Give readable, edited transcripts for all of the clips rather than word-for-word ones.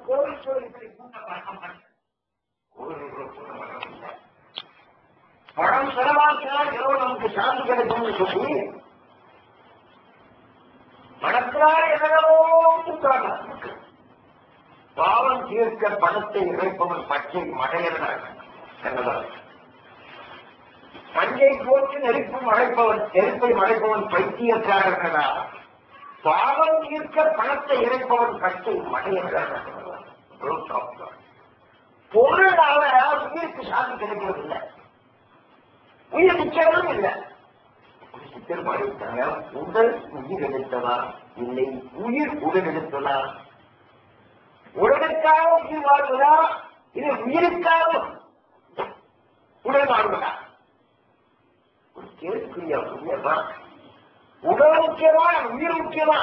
கோவில் இப்படி கூட்ட பழக்கம் கோவில் கூட்ட பழக்கம் இல்லை. பணம் செலவாக்கினால் இரவு நமக்கு சாந்தி கிடைக்கும்னு சொல்லி பணத்தினால என்னவோ கூட்டாங்க. பாவம் தீர்க்க பணத்தை இறைப்பவன் பச்சை மடையனாக பஞ்சை போட்டு நெருப்பு மழைப்பவன் நெருப்பை மழைப்பவன் பைத்தியக்காரர்களா, பாவம் தீர்க்க பணத்தை இறைப்பவன் பச்சை மடையனாக. பொருளால உயிருக்கு சாந்தி கிடைக்கிறதில்லை, உயிர் நிச்சயமும் இல்லை. சித்தர் பாடிவிட்டாங்க, உடல் உயிர் எடுத்ததா இல்லை உயிர் உடல் எடுத்ததா? உடலுக்காக உயிர் வாழ்வதா இது உயிருக்காக உடல் வாழ்வதா? ஒரு கேள்விக்குரிய உண்மையா? உடல் முக்கியமா உயிர் முக்கியமா?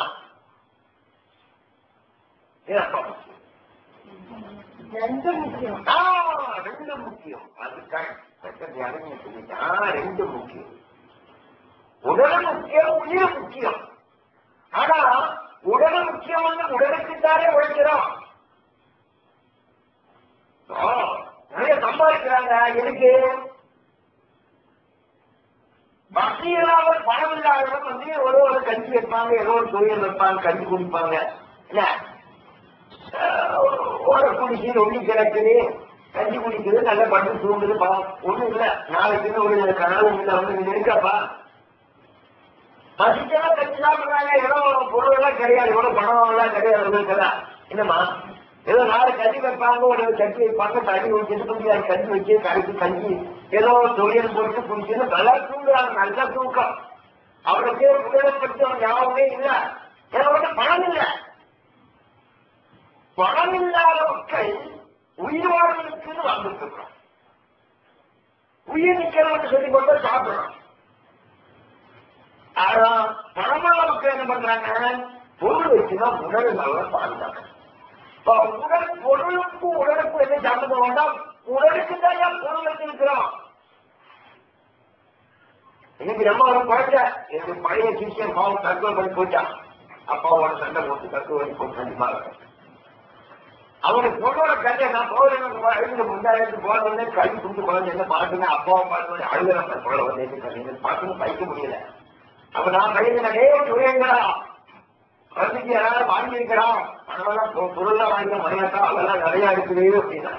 ரெண்டு முக்கியம். ரெண்டு முக்கியம். அதுக்காக ரெண்டு முக்கியம். உடல் முக்கியம், உயிர் முக்கியம். ஆனா உடல் முக்கியம் வந்து உடலுக்குத்தானே உழைக்கிறோம். நிறைய சம்பாதிக்கிறாங்க, எதுக்கு? பக்தி இல்லாமல் பணம் இல்லாதவங்க வந்து ஒரு கஞ்சி வைப்பாங்க, ஏதோ ஒரு தொழில் வைப்பாங்க, கஞ்சி குடிப்பாங்க. இல்ல ஓட குடிச்சு ஒண்ணி கிடக்குது, கஞ்சி குடிக்குது, நல்லா பட்டு தூங்குது. ஒண்ணும் இல்ல, நாளைக்குன்னு ஒரு கனவும் இல்லை வந்து நீங்க இருக்கப்பா. பசிக்கெல்லாம் கஞ்சி சாப்பிடுறாங்க, ஏதோ பொருள் எல்லாம் கிடையாது, எவ்வளவு பணம் எல்லாம் கிடையாது. என்னம்மா ஏதோ நாலு கஞ்சி வைப்பாங்க, ஒரு கஞ்சி வைப்பாங்க, தண்ணி வச்சுட்டு முடியாது கஞ்சி வச்சு கரைச்சி கஞ்சி ஏதோ தொழில் போட்டு குடிச்சுன்னு நல்லா தூங்குறாங்க. நல்லா தூக்கம். அவருக்கு உடலைப்படுத்த ஞாபகமே இல்லை. ஏன்னா பணம் இல்லை. பணம் இல்லாத மக்கள் உயிர் வாழ்வதற்கு வந்துருக்கிறோம். உயிர் நிக்கிறவங்க சொல்லி கொண்டு சாப்பிடுறோம். ஆனா பணமான மக்கள் என்ன பண்றாங்க? பொருள் வச்சுதான் உடல் நல்லா பாதுகாக்க. உடல் பொருளுக்கும் உடலுக்கும் என்ன சம்பந்தம் வேண்டாம்? உடலுக்கு தான் பொருள் வச்சிருக்கிறோம். இன்னைக்கு நம்ம ஒரு குறைச்ச எனக்கு பழைய சிஷியன் பாவம் தற்கொலை பண்ணி போயிட்டான். அப்பாவோட சண்டை போட்டு தற்கொலை பண்ணி போட்டு கண்டிப்பாக அவனுக்கு பொண்ணோட கல்லை நான் போகிறேன் முந்தாயிரத்து போனோடனே கல்வி குடிச்சு குழந்தை என்ன பாட்டுங்க அப்பாவை பார்த்து அழுகிறேன் போல வந்து பார்த்து பைக்க முடியல. அப்ப நான் பையனே சொல்லுங்களா குழந்தைக்கு யாராவது வாங்கியிருக்கிறான், அதெல்லாம் பொருள்லாம் வாங்கிக்க மணியாட்டா அதெல்லாம் நிறைய இருக்குது அப்படின்னா.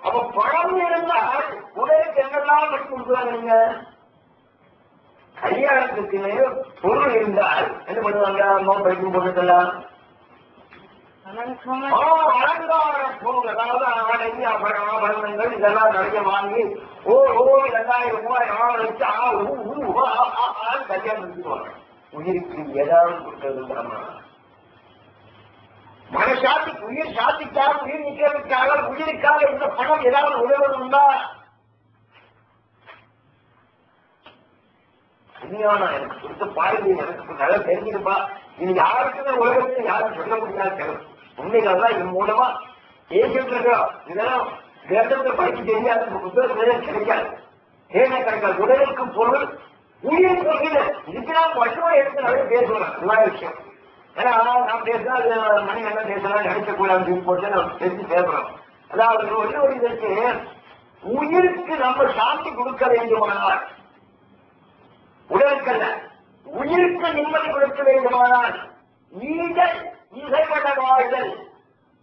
அப்ப பணம் இருந்தால் உடலுக்கு என்னெல்லாம் கட்டி கொடுக்குறாங்க? நீங்க கல்யாணத்துக்கு பொருள் இருந்தால் என்ன பண்ணுவாங்க? அம்மா பைக்கும் பொருட்கள்லாம் அலங்கார பொருள், அதாவது ஆபரணங்கள் இதெல்லாம் நிறைய வாங்கி 2000 3000 வச்சு கல்யாணம் எடுத்துக்குவாங்க. உயிருக்கு ஏதாவது கொடுத்தது மனசாட்சிக்கு உயிர் சாத்திக்காக உயிர் நிற்கிறதுக்காக உயிருக்காக இந்த பணம் ஏதாவது உதவுவது உண்டா? எனக்கு கொடுத்த பாய்வு எனக்கு நல்லா தெரிஞ்சிருப்பா. இது யாருக்குமே உலகத்தை யாரும் சொல்ல முடியாது. உண்மைகள் தான் இதன் மூலமா பேசிட்டு இருக்கோம். இதெல்லாம் வேண்டத்தை படிக்க தெரியாது, புத்தகம் கிடைக்காது, ஏன்னா கிடைக்காது. உடலுக்கு பொருள் உயிர் பொருள் இதுக்கு நாம் மட்டும் எடுத்து நிறைய பேசுவோம். எல்லா விஷயம் ஏன்னா நாம் பேசினா அது மணி என்ன பேசலாம் நினைக்கக்கூடாது போட்டு நம்ம தெரிஞ்சு பேசுறோம். அதாவது ஒரு இதற்கு உயிருக்கு நம்ம சாந்தி கொடுக்க வேண்டுமானால், உடலுக்கல்ல உயிருக்கு நிம்மதி கொடுக்க வேண்டுமானால் ஈகல் இசைப்பட வாழ்தல்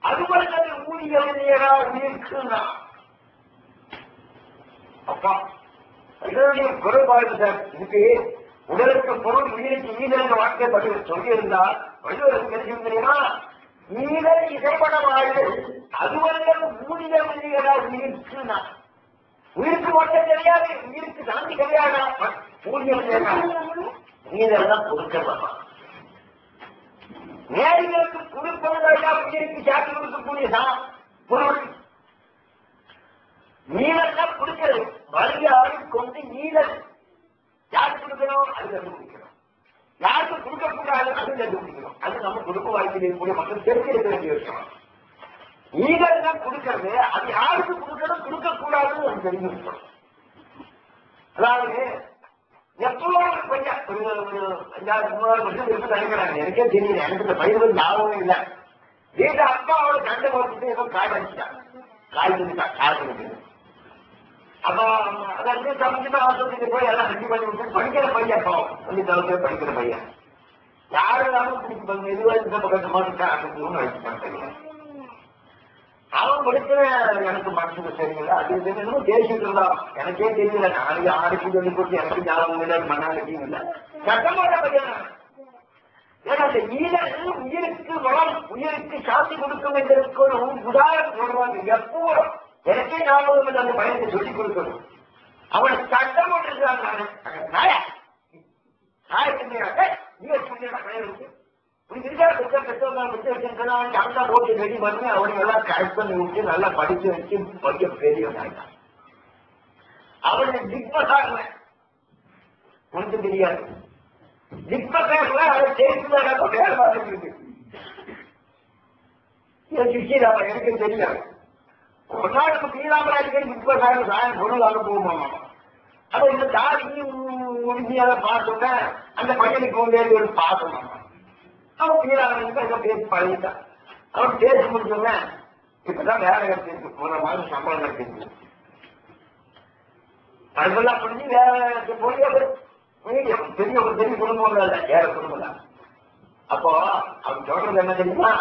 அதுவர்கள் ஊழியரா உயிருக்கு அப்பா இதனுடைய குறைபாடு சார். இதுக்கு உடலுக்கு பொருள் உயிருக்கு ஈதல் வார்த்தை பற்றி சொல்லியிருந்தால் வள்ளுவருக்கு தெரியுமா? ஈதல் இசைப்பட வாழ்தல் அதுவர்கள் ஊழியரா உயிருக்கு உயிருக்கு மட்டும் தெரியாது, உயிருக்கு சாந்தி கிடையாது. நீதெல்லாம் கொடுக்கலாம். நேரிகளுக்கு கொடுப்பதெல்லாம் உயிருக்கு சாட்சி கொடுக்கக்கூடிய பொருள் நீதெல்லாம் கொடுக்கிறது. வழியாக கொண்டு நீதல் யாருக்கு கொடுக்கணும்? அது கண்டுபிடிக்கணும். யாருக்கு கொடுக்கக்கூடாது அது கண்டுபிடிக்கணும். அது நம்ம கொடுக்க வாய்ப்பில் இருக்கக்கூடிய மக்கள் தெரிஞ்சிருக்க வேண்டிய விஷயம். நீதெல்லாம் கொடுக்கிறது அது யாருக்கு கொடுக்கணும் கொடுக்கக்கூடாதுன்னு அது தெரிஞ்சிருக்கணும். அதாவது எப்போ கொஞ்சம் ஒரு 5,000 வருஷம் இருக்கு நினைக்கிறாங்க. எனக்கே தெரியல, எனக்கு இந்த பயிர்கள் ஞாபகம் இல்லை. வீட்டு அப்பாவோட சண்டை போட்டுட்டு ஏதோ காய் அடிச்சிட்டான், காய் காய்ச்சி. அப்போ அதை சமைச்சுட்டு ஆசிரியத்துக்கு போய் எல்லாம் ரெடி பண்ணி விட்டு படிக்கிற பையன், அப்போ சொல்லி தவிர்த்து படிக்கிற பையன் யாரும் பிடிச்சி எதுவாக பக்கத்து மாட்டு ஆசிரியர்னு வச்சு பண்ணிட்டேன். அவன் படிக்கிற எனக்கு மனசுக்கு சரியில்லை, அது என்னமோ பேசிட்டு இருந்தான், எனக்கே தெரியல. நாளைக்கு ஆடிக்கு சொல்லி போட்டு எனக்கு ஞாபகம் இல்லை, மண்ணாடியும் இல்லை. சட்டமான பையன். ஏன்னா அந்த ஈழல் உயிருக்கு வளம், உயிருக்கு சாத்தி கொடுக்கும் என்றதுக்கு ஒரு உதாரணம் சொல்றாங்க. எப்போ எனக்கே ஞாபகம் இல்லை, அந்த பையனுக்கு சொல்லிக் கொடுக்கணும். அவனை சட்டம் போட்டிருக்காங்க. நாயா பையனுக்கு போட்டு ரெடி பண்ணி அவனுக்கு எல்லாம் கரெக்ட் பண்ணி விட்டு நல்லா படிச்சு வச்சு படிக்க பெரியவனாயிட்டான். அவனுக்கு திக்மசாக ஒன்றும் தெரியாது. திக்மசாக அதை சேர்த்துதான் பேர் பார்த்துருக்கு. எனக்கு தெரியாது. ஒரு நாள் நம்ம கீழாமராஜ் திக்மசாக சாயம் பொருள் அனுப்புவோம். அப்ப இந்த தாரியும் உறுதியாக பார்த்தோம்னா அந்த பையனுக்கு வேண்டிய ஒரு பாசம். அவன் கீழாமராஜுக்கு அதை பேசி பழகிட்டான். அவன் பேசி முடிச்சோம்னா இப்பதான் வேலை கிடைச்சிருக்கு, ஒரு மாதம் சம்பளம் கிடைச்சிருக்கு. அதெல்லாம் பண்ணி வேலை போய் பெரிய ஒரு பெரிய குடும்பம் இல்லை, வேற குடும்பம் தான். அப்போ அவன் சொல்றது என்ன தெரியுமா,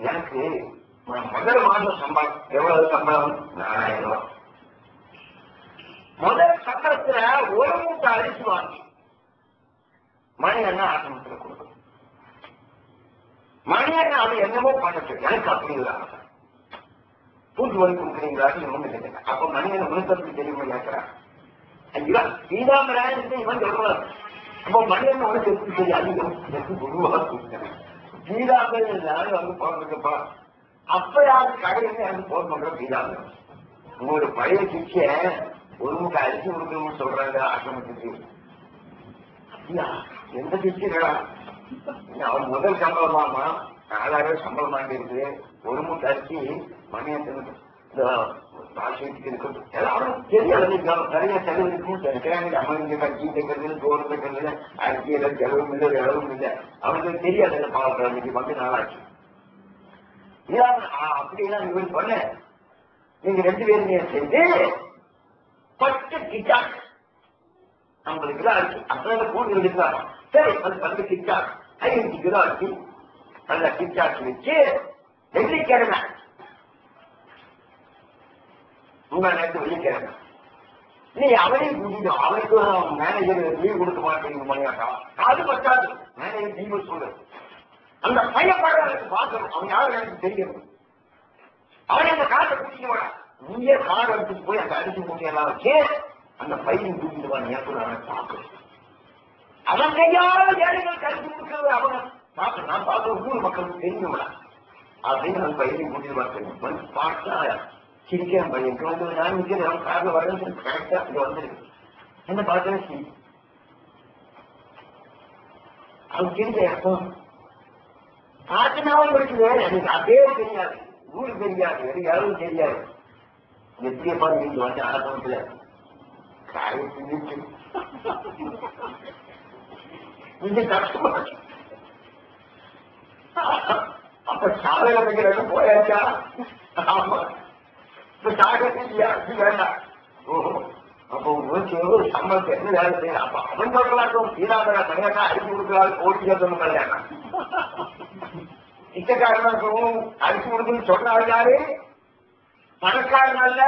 எனக்கு முதல் மாதம் சம்பளம் எவ்வளவு சம்பளம்? 4000 ரூபாய். முதல் சம்பளத்துல ஒரு மூட்டை அரிசி வாங்கி மணி அண்ணா ஆசிரமத்தில் கொடுக்கணும். மணி அண்ணா அது என்னமோ பண்ணட்டு, எனக்கு அப்படி இல்லை. பூஜை வரி கொடுக்குறீங்களான்னு ஒண்ணு கேட்டேன். அப்ப மணி அண்ணன் விழுத்தத்துக்கு தெரியுமா கேட்கிறான். ஐயா சீதாமராயன் இவன் சொல்றான். அப்போ மணி அண்ணன் வந்து எப்படி தெரியாது, குருவாக கொடுத்தேன். சீதாமராயன் வந்து போறதுக்குப்பா அப்ப யாரு கடையில எனக்கு போன் பண்ற சீதாமராயன். உங்களோட பழைய சிக்கிய ஒரு முட்டை அரிசி கொடுக்கணும்னு சொல்றாங்க ஆசிரமத்துக்கு. அப்படியா, எந்த சிக்கிகளா? அவன் முதல் சம்பளமாமா 4000 சம்பளம் வாங்கி இருக்கு. ஒரு மூட்டை அரிசி மணியத்துக்கு தெரியாது, நிறைய செலவு இருக்கும். அவங்க கட்சி தைக்கிறது, தோறு தைக்கிறது, அரிசி எல்லாம் செலவும் இல்லை, இளவும் இல்லை. அவனுக்கு தெரியாது. பாவம் இன்னைக்கு வந்து நாளாச்சு. அப்படிலாம் இவன் பண்ண நீங்க 2 பேருமே சேர்ந்து 10 கிச்சாக் 50 கிலோ அரிசி அப்ப கூண்டு எடுக்கலாம். சரி, அது 10 கிச்சாக் 5 கிலோ அரிசி நல்ல கிச்சாக்கு வச்சு வெள்ளிக்கிழமை நேரத்து வெள்ளிக்கிழமை நீ அவனையும் கூட்டிடும். அவனுக்கு மேனேஜர் லீவ் கொடுக்க மாட்டேங்குது மணியாட்டா. அது பத்தாது, மேனேஜர் லீவ் சொல்லு. அந்த பையன் பார்க்கணும், அவன் யாரும் எனக்கு தெரியும். அவனை அந்த காட்டை கூட்டிட்டு வாடா, நீயே கார் எடுத்துட்டு போய் அந்த அரிசி மூட்டையெல்லாம் வச்சு அந்த பையன் கூட்டிட்டு வா, நேற்று அவனை பார்க்கணும். அவன் கையால ஏழைகள் கருத்து கொடுக்கிறது அவனை பார்க்கணும். நான் பார்க்க ஊர் மக்களுக்கு தெரியும்டா அப்படின்னு அந்த பையனையும் கூட்டிட்டு பார்க்கணும். பார்த்தா சிரிக்கிறேன், பையன் வந்து நான் நிற்கிறேன், அவன் காரில் வரேன்னு கரெக்டா இங்க வந்துருக்கு. என்ன பார்த்தேன் அவன் சிரிக்க ஆத்தினாவும் இருக்குது. எனக்கு அதே தெரியாது, ஊரு தெரியாது, வேறு யாரும் தெரியாது. எப்படியப்பா நீங்க வந்து ஆசிரமத்துல காய சிந்திச்சு நீங்க கஷ்டமா அப்ப சாதகம் போயாச்சா? ஆமா, இப்ப சாதகம் வேண்டாம். ஓஹோ, அப்போ ஒரு சம்பளத்தை என்ன வேலை செய்யலாம்? அப்ப அவன் சொல்லலாட்டும் சீதாமரா தனியாக்கா அரிசி கொடுக்கிறாள், கோடி சொல்லணும் கல்யாணம். இச்சக்காரனும் அரிசி கொடுக்குன்னு சொன்னாரு யாரு? பணக்காரன் அல்ல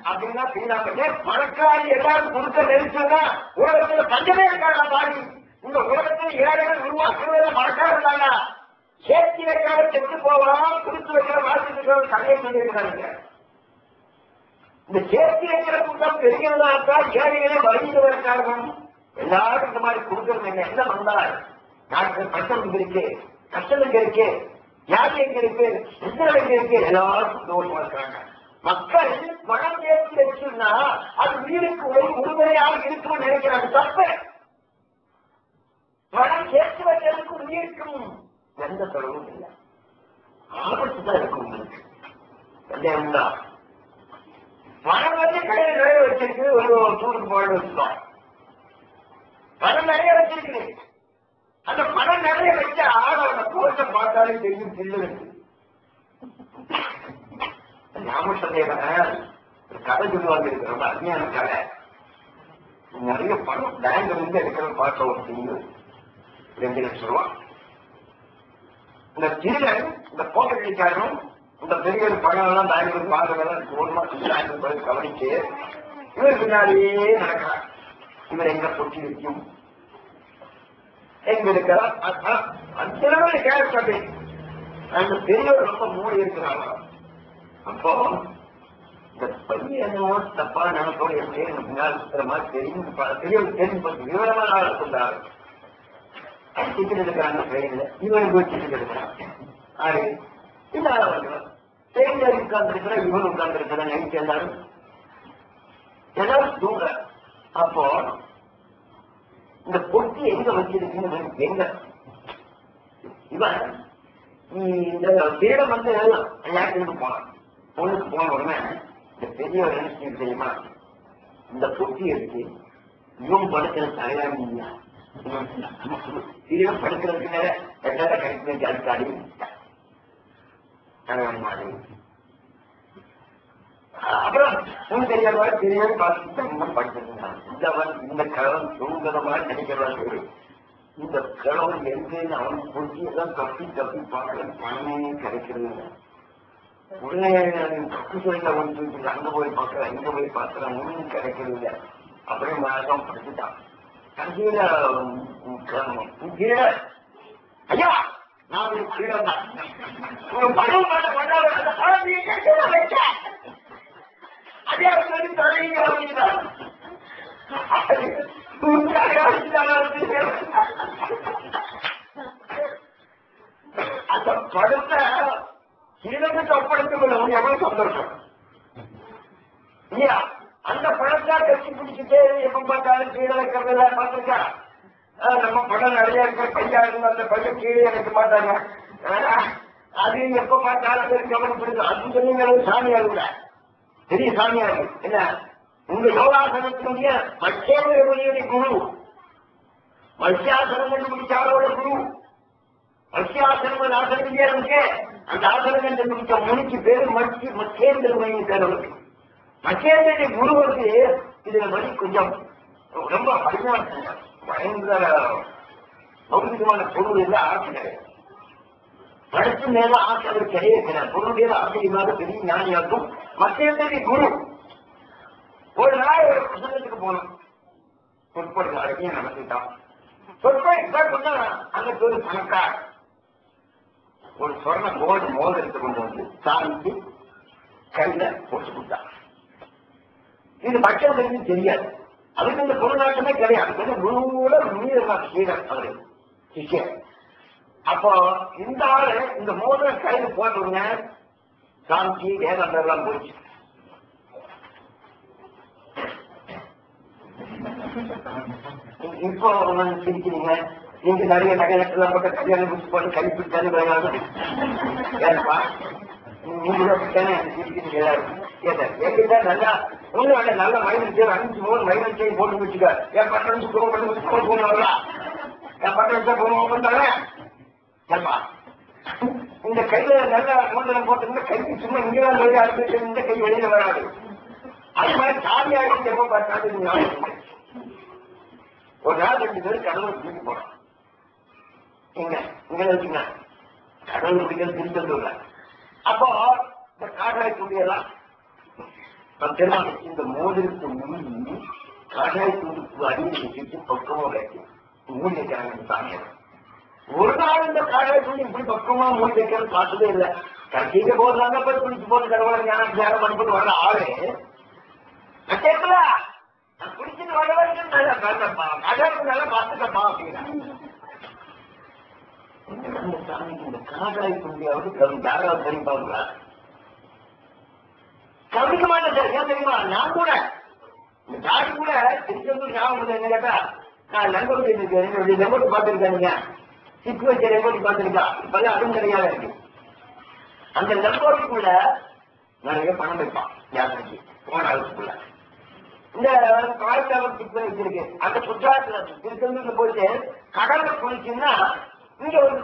அப்படின்னா சீதாமரே. பணக்காரி எல்லாரும் கொடுக்க நெரிச்சுன்னா உலகத்துல பஞ்சமே இருக்காங்க. பாடி இந்த உலகத்தில் ஏழைகள் உருவாக்குறத பணக்காரன் தாங்க. சேர்த்தி வைக்காத செத்து போகலாம், கொடுத்து வைக்கிற வாழ்க்கை கதையை சொல்லியிருக்காங்க. இந்த சேர்த்தி வைக்கிற கூட்டம் பெரியவனாக்கா ஏழைகளே வழியில் காரணம். எல்லாரும் இந்த மாதிரி கொடுக்கறது என்ன வந்தால் நாட்டுக்கு கஷ்டம் இங்க இருக்கு, கஷ்டம் இங்க இருக்கு, வியாதி எங்க இருக்கு, எந்திரம் எங்க இருக்கு, எல்லாரும் சந்தோஷமா இருக்கிறாங்க. மக்கள் பணம் சேர்த்து வச்சுன்னா அது உயிருக்கு ஒரு உறுதுணையாக இருக்கும்னு நினைக்கிறாங்க. தப்பு. பணம் சேர்த்து வைக்கிறதுக்கு உயிருக்கும் எந்த தொடர்பும் இல்லை, ஆபத்து தான் இருக்கும் உங்களுக்கு. பணம் வந்து கடையில் நிறைய வச்சிருக்கு, ஒரு டூருக்கு போட வச்சுக்கோம். பணம் நிறைய வச்சிருக்கு, அந்த பணம் நிறைய வச்சா அவனை கூட முகத்தை பார்த்தாலே தெரியும் சில்லு. ஞாபகம் கதை சொல்லுவாங்க, இருக்கு ரொம்ப அருமையான கதை. நிறைய பணம் பேங்க்ல இருந்து எடுக்கிற பார்க்க ஒரு சில்லு 2 லட்சம் ரூபா. இந்த திருடன் இந்த போக்கடிக்காரனும் இந்த பெரிய பணம் எல்லாம் பேங்க்ல இருந்து பார்க்கறதெல்லாம் கவனமா பேங்க் கவனிச்சு இவர் பின்னாடியே நடக்கிறார். இவர் எங்க பொட்டி வைக்கும் எங்க இருக்கிறார் அந்த கேட்க அந்த பெரியவர் ரொம்ப மூடி இருக்கிறாங்க. அப்போ இந்த பையன் என்னவோ தப்பா நினைப்போம் எப்படி எனக்கு பின்னால் இருக்கிற மாதிரி தெரியும். பெரியவர் தெரிஞ்சு பார்த்து விவரமான ஆள் சொன்னார். டிக்கெட் எடுக்கிறாங்க ட்ரெயின்ல, இவன் போய் டிக்கெட் எடுக்கிறான். ஆறு இல்லாத ட்ரெயின்ல உட்கார்ந்து இருக்கிற இவன் உட்கார்ந்து இருக்கிற நைட்டு எல்லாரும் எல்லாரும் தூங்குற. அப்போ இந்த பொட்டி எங்க வச்சிருக்குன்னு எங்க இவன் இந்த திருடம் வந்து யாருக்கு போனான். பொண்ணுக்கு போன உடனே இந்த பெரியவர் என்ன தெரியுமா, இந்த பொட்டி எடுத்து இவன் படுக்கிற தலையாண்டி திருடம் படுக்கிறதுக்கு நேர எல்லாரும் கழிச்சு அதுக்காடி தலைவன் மாதிரி. அப்புறம் உன் தெரியாத தெரியாது பார்த்து படிச்சிருந்தான். இந்த கலவன் தூங்குறதா நினைக்கிறவன் இந்த கலவன் எங்கன்னு அவன் பொட்டியெல்லாம் தப்பி தப்பி பார்க்கறது பணமே கிடைக்கிறது. உடனே தப்பு சொல்ல வந்து அங்க போய் பார்க்கறேன் இங்க போய் பார்க்கறேன் ஒன்னும் கிடைக்கிறது இல்லை. அப்படியே மாதம் படிச்சுட்டான். கடைசியில ஐயா நான் ஒரு கீழம் தான் ஒரு பணம் அதே தலைங்க அந்த படத்தை கீழனுக்கு ஒப்படைத்துக்கொள்ள எவ்வளவு சந்தோஷம் இல்லையா? அந்த படத்தா கட்சி பிடிச்சிட்டு எப்ப பார்த்தாலும் கீழே வைக்கிறதுல பார்த்துருக்கா. நம்ம படம் நிறைய இருக்கிற பையா இருந்து அந்த பையன் கீழே வைக்க மாட்டாங்க. அது எப்ப பார்த்தாலும் கவனப்படுது. அது சொல்லி சாமியார் கூட பெரிய சாமியார் என்ன உங்க யோகாசனத்தினுடைய மச்சேவனுடைய குரு மத்யாசனம் என்று முடிச்சாரோட குரு மத்யாசனம் ஆசனம் இருக்கு. அந்த ஆசனம் என்று முடிச்ச முனிக்கு பேரு மச்சேந்திர மணி பேரவருக்கு. மச்சேந்திர குருவுக்கு இதுல மணி கொஞ்சம் ரொம்ப அருமையான பயங்கர பௌதிகமான பொருள் இல்லை. ஆசிரியர் படிச்சு மேல ஆசிரியர் கிடையாது. பொருளுடைய ஆசிரியமாக பெரிய ஞானியாக்கும் மச்சேந்திர குரு. ஒரு நாள் ஒரு பிரசங்கத்துக்கு போனோம். சொற்பொழி அழகையும் நடத்திட்டான். சொற்பொழி அங்க ஒரு பணக்கார் ஒரு சொர்ண கோல்டு மோதிரத்தை கொண்டு வந்து சாமிக்கு கையில போட்டு கொடுத்தார். இது மக்களுக்கு தெரியாது. அதுக்கு இந்த பொருளாட்டமே கிடையாது. கொஞ்சம் முழுவத மீறலாம் ஸ்ரீதர் அவரு சிஷ்யர். அப்போ இந்த ஆளு இந்த மோதிரம் கையில போட்டவுடனே சாமிக்கு வேதாந்தெல்லாம் போச்சு. இப்போ சிரிக்கிறீங்க. நீங்க நிறைய நகையெல்லாம் போட்ட கல்யாணம் முடிச்சு போட்டு கைப்பிடிச்சாலே வேணாம். ஏன்பா நீங்க சிரிக்கிறீங்க எல்லாரும். ஏன் நல்லா ஒண்ணு வேண்டாம். நல்ல மைனஸ் 5 மைனஸ் போட்டு வச்சுக்க. என் பட்டம் போகணும். என் பட்டம் போகணும். ஏன்பா இந்த கையில நல்ல மோதிரம் போட்டு கைக்கு சும்மா இங்கதான் வெளியே ஆரம்பிச்சு இந்த கை வெளியில வராது. அது மாதிரி சாமியாக எப்ப பார்த்தாலும் ஒரு நாள் 2 பேரும் கடவுள் தூக்கி போறோம். இங்க வச்சுங்க கடவுள் பிடிக்கிறது திருச்செந்தூர்ல. அப்போ இந்த காட்டாய் துண்டியெல்லாம் இந்த மோதிரத்து மூடி காட்டாய் துண்டுக்கு அடியில் வச்சுட்டு பக்கமா வைக்கும் மூடி வைக்கிறாங்க சாமியார். ஒரு நாள் இந்த காட்டாய் துண்டி இப்படி பக்கமா மூடி வைக்கிறது பார்த்ததே இல்லை. கட்சிக்கு போடுறாங்க போய் குளிச்சு போட்டு கடவுளை ஞானம் தியானம் பண்ணிட்டு வர்ற ஆளு கேட்கல குடிச்சிட்டு வர வரைக்கும் நல்லா பார்த்துக்கப்பா அப்படின்னா சாமிக்கு இந்த காட்டாய் துண்டியாவது யாராவது தெரியுப்பாங்களா? கவனிக்க மாட்டேன் சார். ஏன் தெரியுமா? நான் கூட இந்த தாடி கூட திருச்செந்தூர் ஞாபகம் என்ன கேட்டா நான் லங்கோட்டி என்னுடைய லங்கோட்டி பார்த்துருக்கேன். சிக்கு வச்ச லங்கோட்டி பார்த்துருக்கா. இப்பதான் அதுவும் கிடையாது இருக்கு. அந்த லங்கோட்டிக்குள்ள நிறைய பணம் வைப்பான் யாத்திரைக்கு போன ஆளுக்குள்ள. இந்த காய்ச்சாலம் சிக்கு வச்சிருக்கு. அந்த குற்றாலத்துல திருச்செந்தூர்ல போயிட்டு கடல்ல குளிச்சுன்னா இங்க ஒரு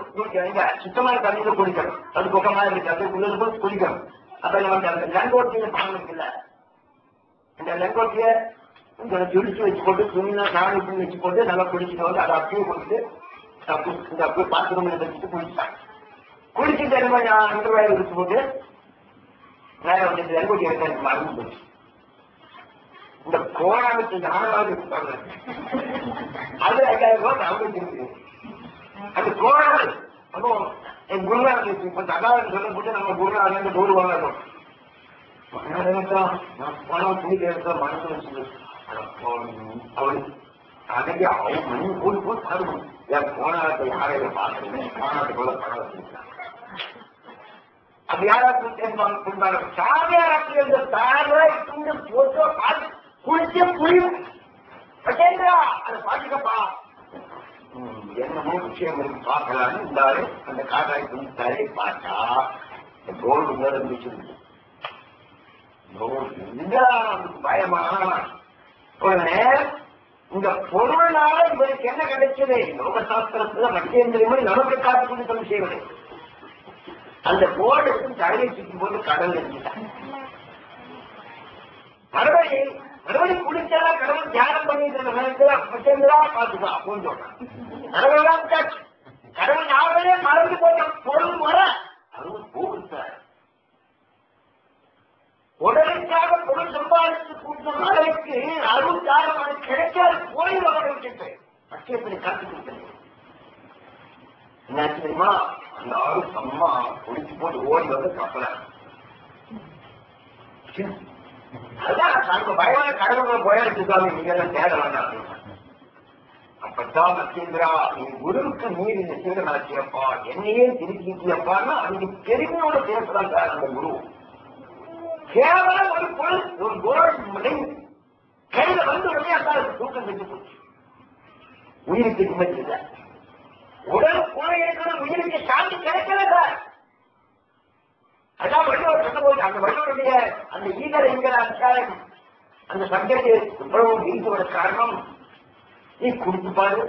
சுத்தமான தண்ணியில குடிக்கணும். அது குக்கமா இருக்கு, அது குளிர்ந்து குடிக்கணும். அப்ப நமக்கு அந்த லங்கோட்டிய பணம் இருக்குல்ல, இந்த லங்கோட்டிய ஜுடிச்சு வச்சு போட்டு துணினா சாணி துணி வச்சு போட்டு நல்லா குடிச்சுட்டு வந்து அதை அப்படியே கொடுத்து இந்த அப்படியே பாத்ரூம்ல வச்சுட்டு குளிச்சாங்க. குளிச்சுட்டு என்ன ரூபாய் வச்சு போட்டு வேற வந்து இந்த லங்கோட்டிய எனக்கு மறந்து போச்சு. இந்த கோணாவுக்கு நானாவது இருப்பாங்க, அது 5000 ரூபாய் அவங்க இருக்கு. அது கோணாவது அப்போ என் குருநாள் இப்ப தகாவது சொல்ல போட்டு நம்ம குருநாள் 100 வாங்கணும். பணம் துணி கேட்க மனசு வச்சு அவரு அன்னைக்கு அவங்க மணி கூடி போய் பாருங்க, என் கோணாலத்தை யாரையும் பார்க்கணும், கோணாட்டுக்குள்ள பணம் வச்சிருக்காங்க. அது யாராவது சாமியாராட்சி அந்த தாராய் துண்டு போட்டோ பார்த்து குளிச்சு புரியும் அதை பாத்துக்கப்பா என்னமோ விஷயம் இருக்கு பார்க்கலான்னு இருந்தாரு. அந்த காட்டாய் துணி தரையை பார்த்தா கோல்டு இருந்துச்சு. பயமா உடனே இந்த பொருள்னால இவருக்கு என்ன கிடைச்சது? யோக சாஸ்திரத்துல மத்தியந்திரமே நமக்கு காத்துக் கொண்டு செய்வது. அந்த போர்டு எடுத்து தலையை சுற்றும் போது கடல் இருந்துட்டாங்க. மறுபடியும் குளிச்சா கடவுள் தியானம் பண்ணிட்டு மத்தியந்திரா பார்த்துக்கா அப்படின்னு சொல்றான். கடவுள் யாருமே மறந்து போட்ட பொருள் வர அது போகுது. உடலுக்காக பொருள் சம்பாதித்து கூட்டும் அளவுக்கு அருள்காக அவனுக்கு கிடைக்காது போய் வகைட்டு பட்சத்தில் காத்து கொடுத்தது. என்ன தெரியுமா? அந்த ஆறு அம்மா குடிச்சு போட்டு ஓடி வந்து கப்பல அதான் பயமான கடவுளை போயாச்சுக்காம நீங்க எல்லாம் தேட வேண்டாம். அப்பதான் மத்தேந்திரா நீ குருவுக்கு நீர் இந்த சீடனாச்சியப்பா என்னையே திருச்சியப்பான்னா அன்னைக்கு பெருமையோட பேசுறாங்க. அந்த குரு கேவலம் ஒரு பொருள் ஒரு குரு கையில வந்து உடனே அந்த தூக்கம் செஞ்சு போச்சு. உயிருக்கு நிம்மதி இல்லை. உடல் குறையிற உயிருக்கு சாந்தி கிடைக்கல சார். அதான் வள்ளுவர் சொன்னபோது அந்த வள்ளுவருடைய அந்த ஈகர ஈகர அத்தியாயம் அந்த சப்ஜெக்ட் இவ்வளவு வீழ்த்துவத காரணம் நீ குடிச்சு பாரு,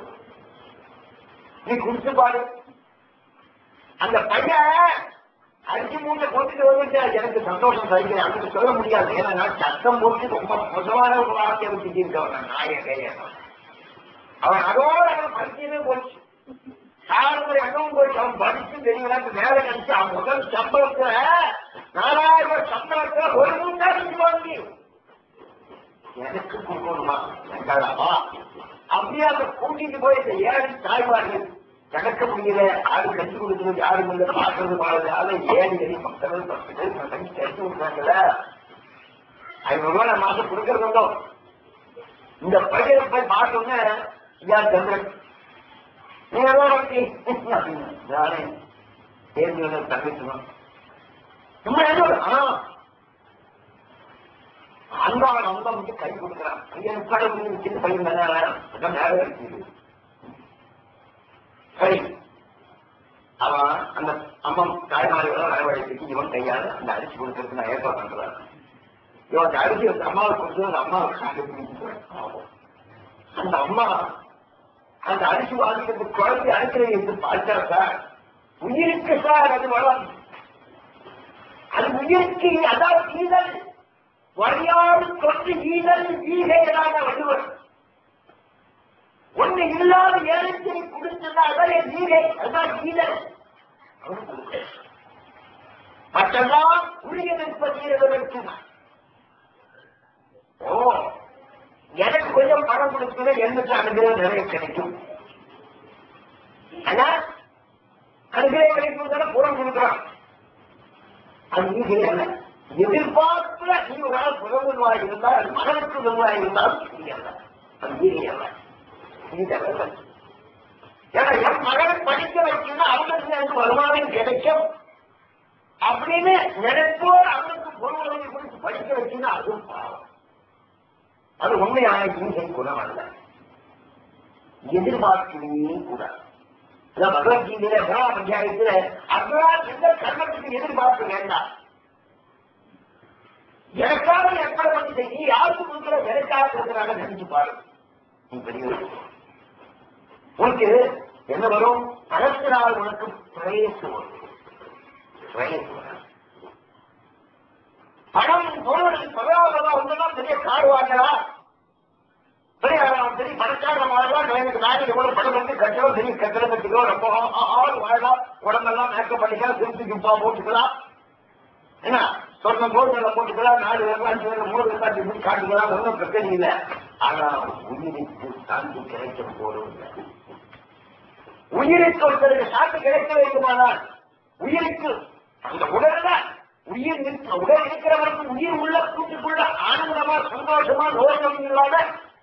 நீ குடிச்சு பாரு. அந்த பையன் 5 மூட்டை போட்டுட்டு வந்து எனக்கு சந்தோஷம் தருகிறேன் அப்படின்னு சொல்ல முடியாது. ஏன்னா நான் சத்தம் போட்டு ரொம்ப மோசமான ஒரு வார்த்தையை வச்சுட்டு இருக்கவன் நாய கைய அவன் அதோட அவன் பரிச்சயமே போச்சு. சாரமுறை அங்கவும் போச்சு. அவன் படிச்சும் தெரியலான்னு வேலை கிடைச்சு அவன் முதல் சம்பளத்துல 4000 ரூபாய் சம்பளத்துல ஒரு மூட்டை வாங்கி எனக்கு கொடுக்கணுமா வேண்டாமா அப்படியே அதை கூட்டிட்டு போய் இந்த 7 தாய்மார்கள் கடக்க முடியல. ஆடு கட்டி கொடுக்கிறது யாரும் இல்லை, பார்க்கறது பாடுறதால 7 எலி மக்கள் 10 பேர் தங்கி கட்டி கொடுக்குறாங்கல்ல. 500 ரூபாய் நான் மாசம் கொடுக்கறது வந்தோம். இந்த பையனை போய் பார்த்தோன்னே யார் சந்திரன் நீங்க நானே தேர்ந்து தங்கிட்டுதான் சும்மா என்ன அன்பான அந்தம் வந்து கை கொடுக்குறான். பையன் சின்ன பையன் தானே நேரம் இருக்குது. சரி அவன் அந்த அம்மா தாய்மாரிகளோ வரவழைக்கு இவன் கையால அந்த அரிசி கொடுக்கறதுக்கு நான் ஏற்பாடு பண்றேன். இவன் அந்த அரிசி வந்து அம்மாவுக்கு கொடுத்து அந்த அம்மாவுக்கு அந்த அம்மா அந்த அரிசி வாங்கிட்டு குழந்தை அரிசியை எடுத்து பார்த்தா சார் உயிருக்கு சார் அது வளம். அது உயிருக்கு அதாவது ஈதல் வழியாடு தொற்று ஈதல் ஈகையதான வள்ளுவர். ஒண்ணு இல்லாத ஏழைக்கு கொடுத்தா அதான் ஈகை, அதுதான் ஈதல். மற்றெல்லாம் உரிய நிற்பதற்கு ஓ எனக்கு கொஞ்சம் பணம் கொடுத்தது எனக்கு அனுகிரகம் நிறைய கிடைக்கும். ஆனா அனுகிரகம் கிடைக்கும் புறம் கொடுக்குறான். அது ஈகை அல்ல. எதிர்பார்ப்புல நீ ஒரு நாள் புறமுன்வாய் இருந்தால் அது மகனுக்கு முன்வாய் இருந்தாலும் அல்ல, அது ஈகை அல்ல. ஏன்னா என் மகனை படிக்க வைக்கணும்னா அவனுக்கு எனக்கு வருமானம் கிடைக்கும் அப்படின்னு நினைப்போர் அவனுக்கு பொருளுதவி கொடுத்து படிக்க வைக்கணும். அதுவும் பாவம். அது உண்மையான ஈகை குணம் அல்ல, எதிர்பார்க்கவே கூடாது. பகவத்கீதையில 3ஆம் அத்தியாயத்துல அதனால் எந்த கர்மத்துக்கு எதிர்பார்க்க வேண்டாம். எனக்காக எத்தனை பண்ணி செய்ய யாருக்கு கொடுக்கிற எனக்காக கொடுக்கிறாங்க நினைச்சு பாரு. நீ பெரிய உனக்கு என்ன வரும்? பணத்தினால் உனக்கு பிரேசு வரும். பணம் பொருளாதாரம் ஒன்றுனா பெரிய கார் வாங்கலாம், பெரிய பணக்காரன் வாழலாம், எனக்கு நாளைக்கு கூட பணம் வந்து கட்டணும், பெரிய கட்டணம் கட்டிக்கலாம், ரொம்ப வாழலாம், உடம்பெல்லாம் மேக்கப் பண்ணிக்கலாம், திருப்பி கிப்பா போட்டுக்கலாம், என்ன சொன்ன போட்டு போட்டுக்கலாம், 4 பேர் 5 பேர் 3 பேர் காட்டுக்கலாம், ஒன்றும் பிரச்சனை இல்லை. ஆனா உயிருக்கு சாந்தி கிடைக்க போறதில்லை. உயிருக்கு ஒருத்தருக்கு சாந்தி கிடைக்க வேண்டுமானால் உயிருக்கு அந்த உடல்ல உயிர் உடல் இருக்கிறவருக்கு உயிர் உள்ள கூட்டுக்குள்ள ஆனந்தமா சந்தோஷமா நோயம் இல்லாத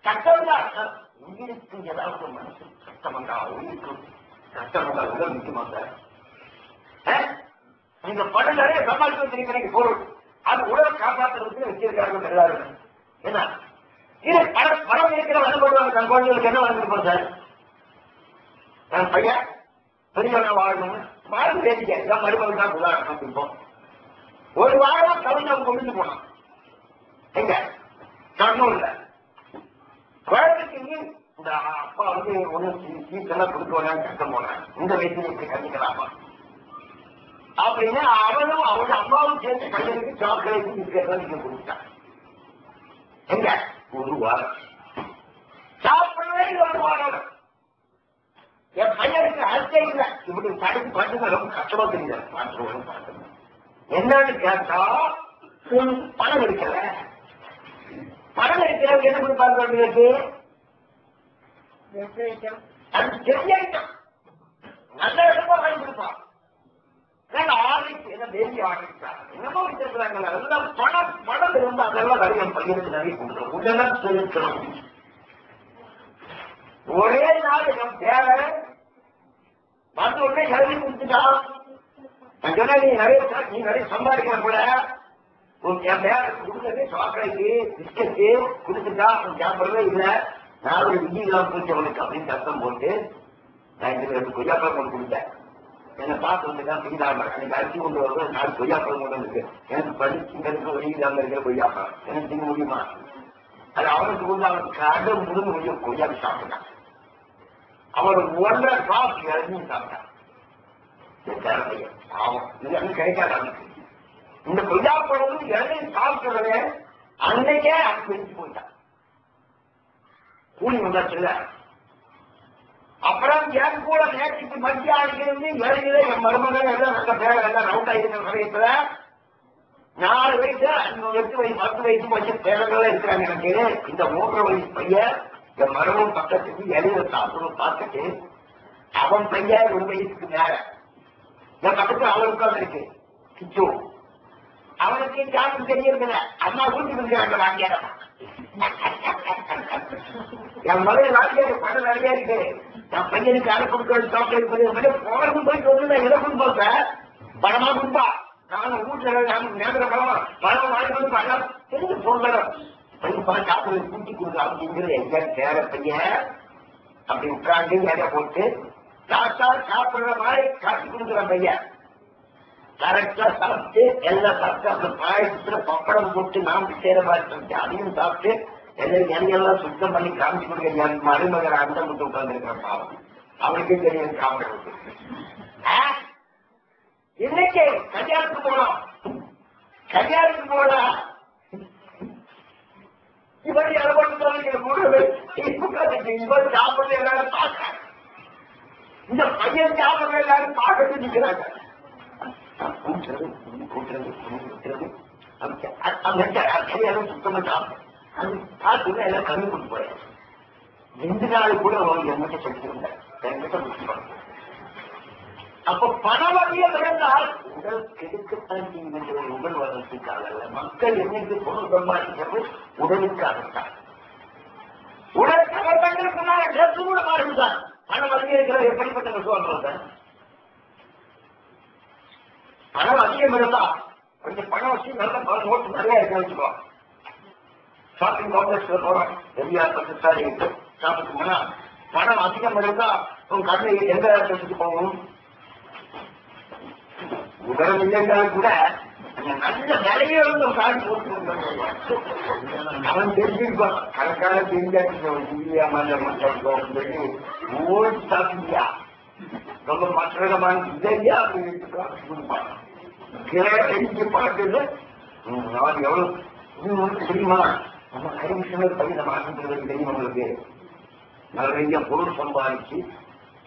கஷ்டம்தான். உயிருக்கு ஏதாவது மனசு கஷ்டம் வந்தா, உயிருக்கு கஷ்டம் வந்தா உடல் நிற்குமா சார்? நீங்க படம் நிறைய சமாளித்து வச்சிருக்கிறீங்க பொருள், அது உடலை காப்பாற்றுறதுக்கு வச்சிருக்காங்க எல்லாரும். என்ன இது படம் இருக்கிற வந்து போடுவாங்க, தன் குழந்தைகளுக்கு என்ன வந்துருப்போம் சார்? என் பையன் பெரியவனா வாழணும், வாழ்ந்து பேசிக்க மருமகள் தான் உதாரணம் அப்படிப்போம். ஒரு வாரம் கவிஞை கொண்டு போனான் எங்க கண்ணூர்ல. குழந்தைக்கு இந்த அப்பா வந்து ஒண்ணு சீட்டெல்லாம் கொடுக்க கஷ்டம் போனான், இந்த வயசுல இப்படி கண்டிக்கலாமா அப்படின்னு அவனும் அவங்க அம்மாவும் சேர்ந்து கல்யாணுக்கு சாக்லேட் நீங்க கொடுத்தான். எங்க ஒரு வாரம் சாப்பிடவே ஒரு வாரம். என் பையனுக்கு அர்த்தம் இல்லை, இப்படி தடுத்து பார்த்து ரொம்ப கஷ்டமா தெரியல. பார்த்து என்னன்னு கேட்டா பணம் எடுக்கல. பணம் எடுக்கிறவங்க என்ன பண்ணி பார்க்க, அது தெரியாட்டம் நல்ல இடமா வாங்கி கொடுப்பான். ஆர்டர் என்ன பேசி ஆர்டர் என்னமோ வச்சிருக்கிறாங்க. அதெல்லாம் பணம் இருந்து அதெல்லாம் நிறைய பையனுக்கு நிறைய கொடுக்குறோம். உடனே செலுத்தணும். ஒரே நாள் நம் தேவை மற்ற உடனே எழுதி கொடுத்துட்டான். நீ நிறைய சம்பாதிக்கிற கூட என் பேர கொடுத்தது சாக்லேட்டு பிஸ்கட்டு கொடுத்துட்டா சாப்பிடவே இல்லை. நான் ஒரு விஜயெல்லாம் போச்சவனுக்கு அப்படின்னு சத்தம் போட்டு நான் இந்த 2 கொய்யாப்பழம் கொண்டு கொடுத்தேன். என்னை பார்த்து வந்துதான் பிடிக்காம எனக்கு அரிசி கொண்டு வருவது 4 கொய்யாப்பழம் கொண்டு வந்துருக்கு. எனக்கு படிச்சுங்களுக்கு வெளியில்லாம இருக்கிற கொய்யாப்பழம் எனக்கு திங்க முடியுமா? அது அவனுக்கு கொண்டு அவனுக்கு கடை முழுங்க முடியும். கொய்யாக்கு சாப்பிட்டான். அவன் 1.5 கிளாஸ் இறங்கி சாப்பிட்டான். பாவம் இது கிடைக்காது. இந்த கொய்யாப்பழம் இறங்கி சாப்பிடுறத அன்னைக்கே அது பிரிச்சு போயிட்டான். கூலி வந்தாச்சுல்ல. அப்புறம் என் கூட நேற்றுக்கு மத்திய ஆகிருந்து இறங்கில என் மருமகள் எல்லாம் நல்ல பேர எல்லாம் ரவுண்ட் ஆகிருக்கிற சமயத்துல 4 வயசு 8 வயசு 10 வயசு கொஞ்சம் பேரங்கள்லாம் இருக்கிறாங்க. எனக்கு இந்த 3 வயசு பையன் என் மருமகன் பக்கத்துக்கு இலையில சாப்பிடும் பார்த்துட்டு அவன் பையன் 1 வயசுக்கு மேல என் பக்கத்துல அவன் உட்கார்ந்து இருக்கு கிச்சு. அவனுக்கு ஜாமீன் தெரியறதில்ல. அம்மா ஊட்டி இருக்கிறாங்க வாங்கியார. என் மகள் வாங்கியாரு பணம் நிறைய இருக்கு. என் பையனுக்கு அரை கொடுக்க சாப்பிட்டு போறதும் போயிட்டு வந்து எதை கொடுப்பா பணமா கொடுப்பா. நானும் வீட்டுல நேர பணம் வாங்கி வந்து பணம் தெரிஞ்சு சொல்றோம். பணம் சாப்பிடுறது கூட்டி கொடுக்க அப்படிங்கிற எங்க பேர பையன் அப்படி உட்காந்து எதை போட்டு சாப்பிட்டா சாப்பிடுற மாதிரி காசு கொடுக்குற பையன் கரெக்டா சாப்பிட்டு எல்லாம் சாப்பிட்டு அந்த பாயசத்துல பப்படம் போட்டு நாம் சேர மாதிரி அதையும் சாப்பிட்டு எல்லாம் சுத்தம் பண்ணி காமிச்சு கொடுக்க மருமகர் அந்த மட்டும் உட்கார்ந்து இருக்கிற பாவம் அவனுக்கே தெரியும் சாப்பிடுறது. இன்னைக்கு கல்யாணத்துக்கு போனா இவர் இவர் சாப்பிடுறது எல்லாரும் பார்க்க இந்த பையன் சாப்பிடுறது எல்லாரும் பார்க்க நிற்கிறாங்க. சுத்தமா சாப்பிடும் அது பார்த்து எல்லாம் கம்மி கொண்டு போறேன். 2 நாள் கூட என்கிட்ட சொல்லிருந்தேன். என்கிட்ட முடிச்சுப்பாங்க. அப்ப பணவழிய விழுந்தால் உடல் கெடுக்கத்தான் செய்கின்ற உடல் வளர்ச்சிக்காக மக்கள் என்னைக்கு பொருள் சம்பாதிக்கிறது உடலுக்காகத்தான். உடல் கவர்மெண்ட் ட்ரெஸ் கூட மாறுதான். பணம் வழிய இருக்கிற எப்படிப்பட்ட சொல்றாங்க. பணம் அதிகம் இருந்தா கொஞ்சம் பணம் வச்சு நல்ல நோட்டு நிறைய இருக்க வச்சுக்கோ. ஷாப்பிங் காம்ப்ளெக்ஸ்ல போறோம் எரியா இருக்கு ஷாப்பிங் போனா பணம் அதிகம் இருந்தா உங்க கண்ணை எந்த இடத்துக்கு போகணும். உடல் இல்லைன்றாலும் கூட நல்ல நிறைய காடி போட்டு அவன் தெரிஞ்சிருப்பான். கணக்கான தெரிஞ்சாச்சு ஓடி சாப்பிட்டியா ரொம்ப மற்றமான இதையா அப்படின்னு பாட்டு நான் எவ்வளவு தெரியுமா நம்ம கமிஷனர் பள்ளி நம்ம ஆசிரியர்கள் தெரியும் உங்களுக்கு நிறைய பொருள் சம்பாதிச்சு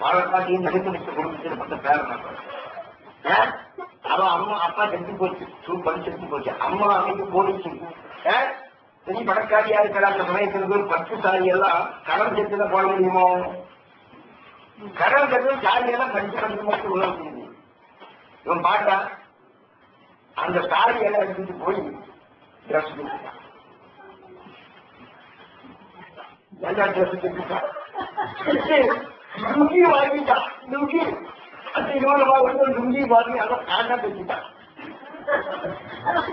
பாலக்காட்டையும் நடித்து குடும்பத்தில் பேரன் அவன் அம்மா அப்பா செத்து போச்சு சூப்பர் செத்து போச்சு அம்மா அமைக்கு போலீச்சு சரி படக்காரியா இருக்கிற அந்த சமயத்திற்கு 10 சாரி எல்லாம் கடன் செத்துல போட முடியுமோ கடன் செத்து சாரி எல்லாம் கடிச்சு மட்டும் உள்ள முடியுது இவன் பாட்டா அந்த சாரி எல்லாம் எடுத்துட்டு போய் ட்ரெஸ் கொடுத்துட்டான் எல்லா ட்ரெஸ் கொடுத்துட்டான் லுங்கி வாங்கிட்டான் லுங்கி அந்த 20 ரூபாய் லுங்கி வாங்கி அதை காட்டா வச்சுட்டான்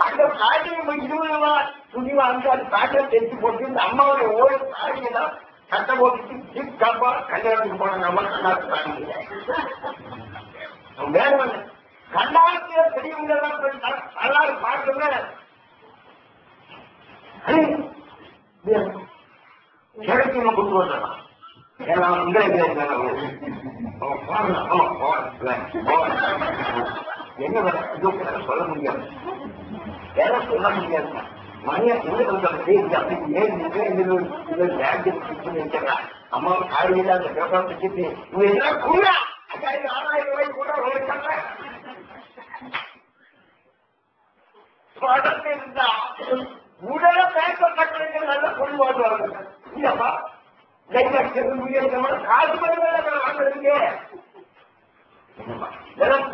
அந்த காட்டியை 20 ரூபாய் துணி வாங்கி அது காட்டை தெரிஞ்சு போட்டு இந்த அம்மாவுடைய ஓடு சாரியெல்லாம் சட்டை போட்டுட்டு காப்பா கல்யாணத்துக்கு போனாங்க அம்மா கண்ணாத்து வேற ஒண்ணு கண்ணாத்துல பெரியவங்க வரலாறு பார்க்கல கிழக்கு கொண்டு வந்தான் ஏன்னா என்ன சொல்ல முடியாது வேற சொல்ல முடியாது மணியா அம்மா காலையில அந்த பேப்பர் வச்சுட்டு இவங்க எல்லாம் கூட 6000 ரூபாய் கூட இருந்தா உடல பேப்பர் கட்டுறது நல்லா கொண்டு வருவாங்க இல்லப்பா காசு வாங்குறதுக்கு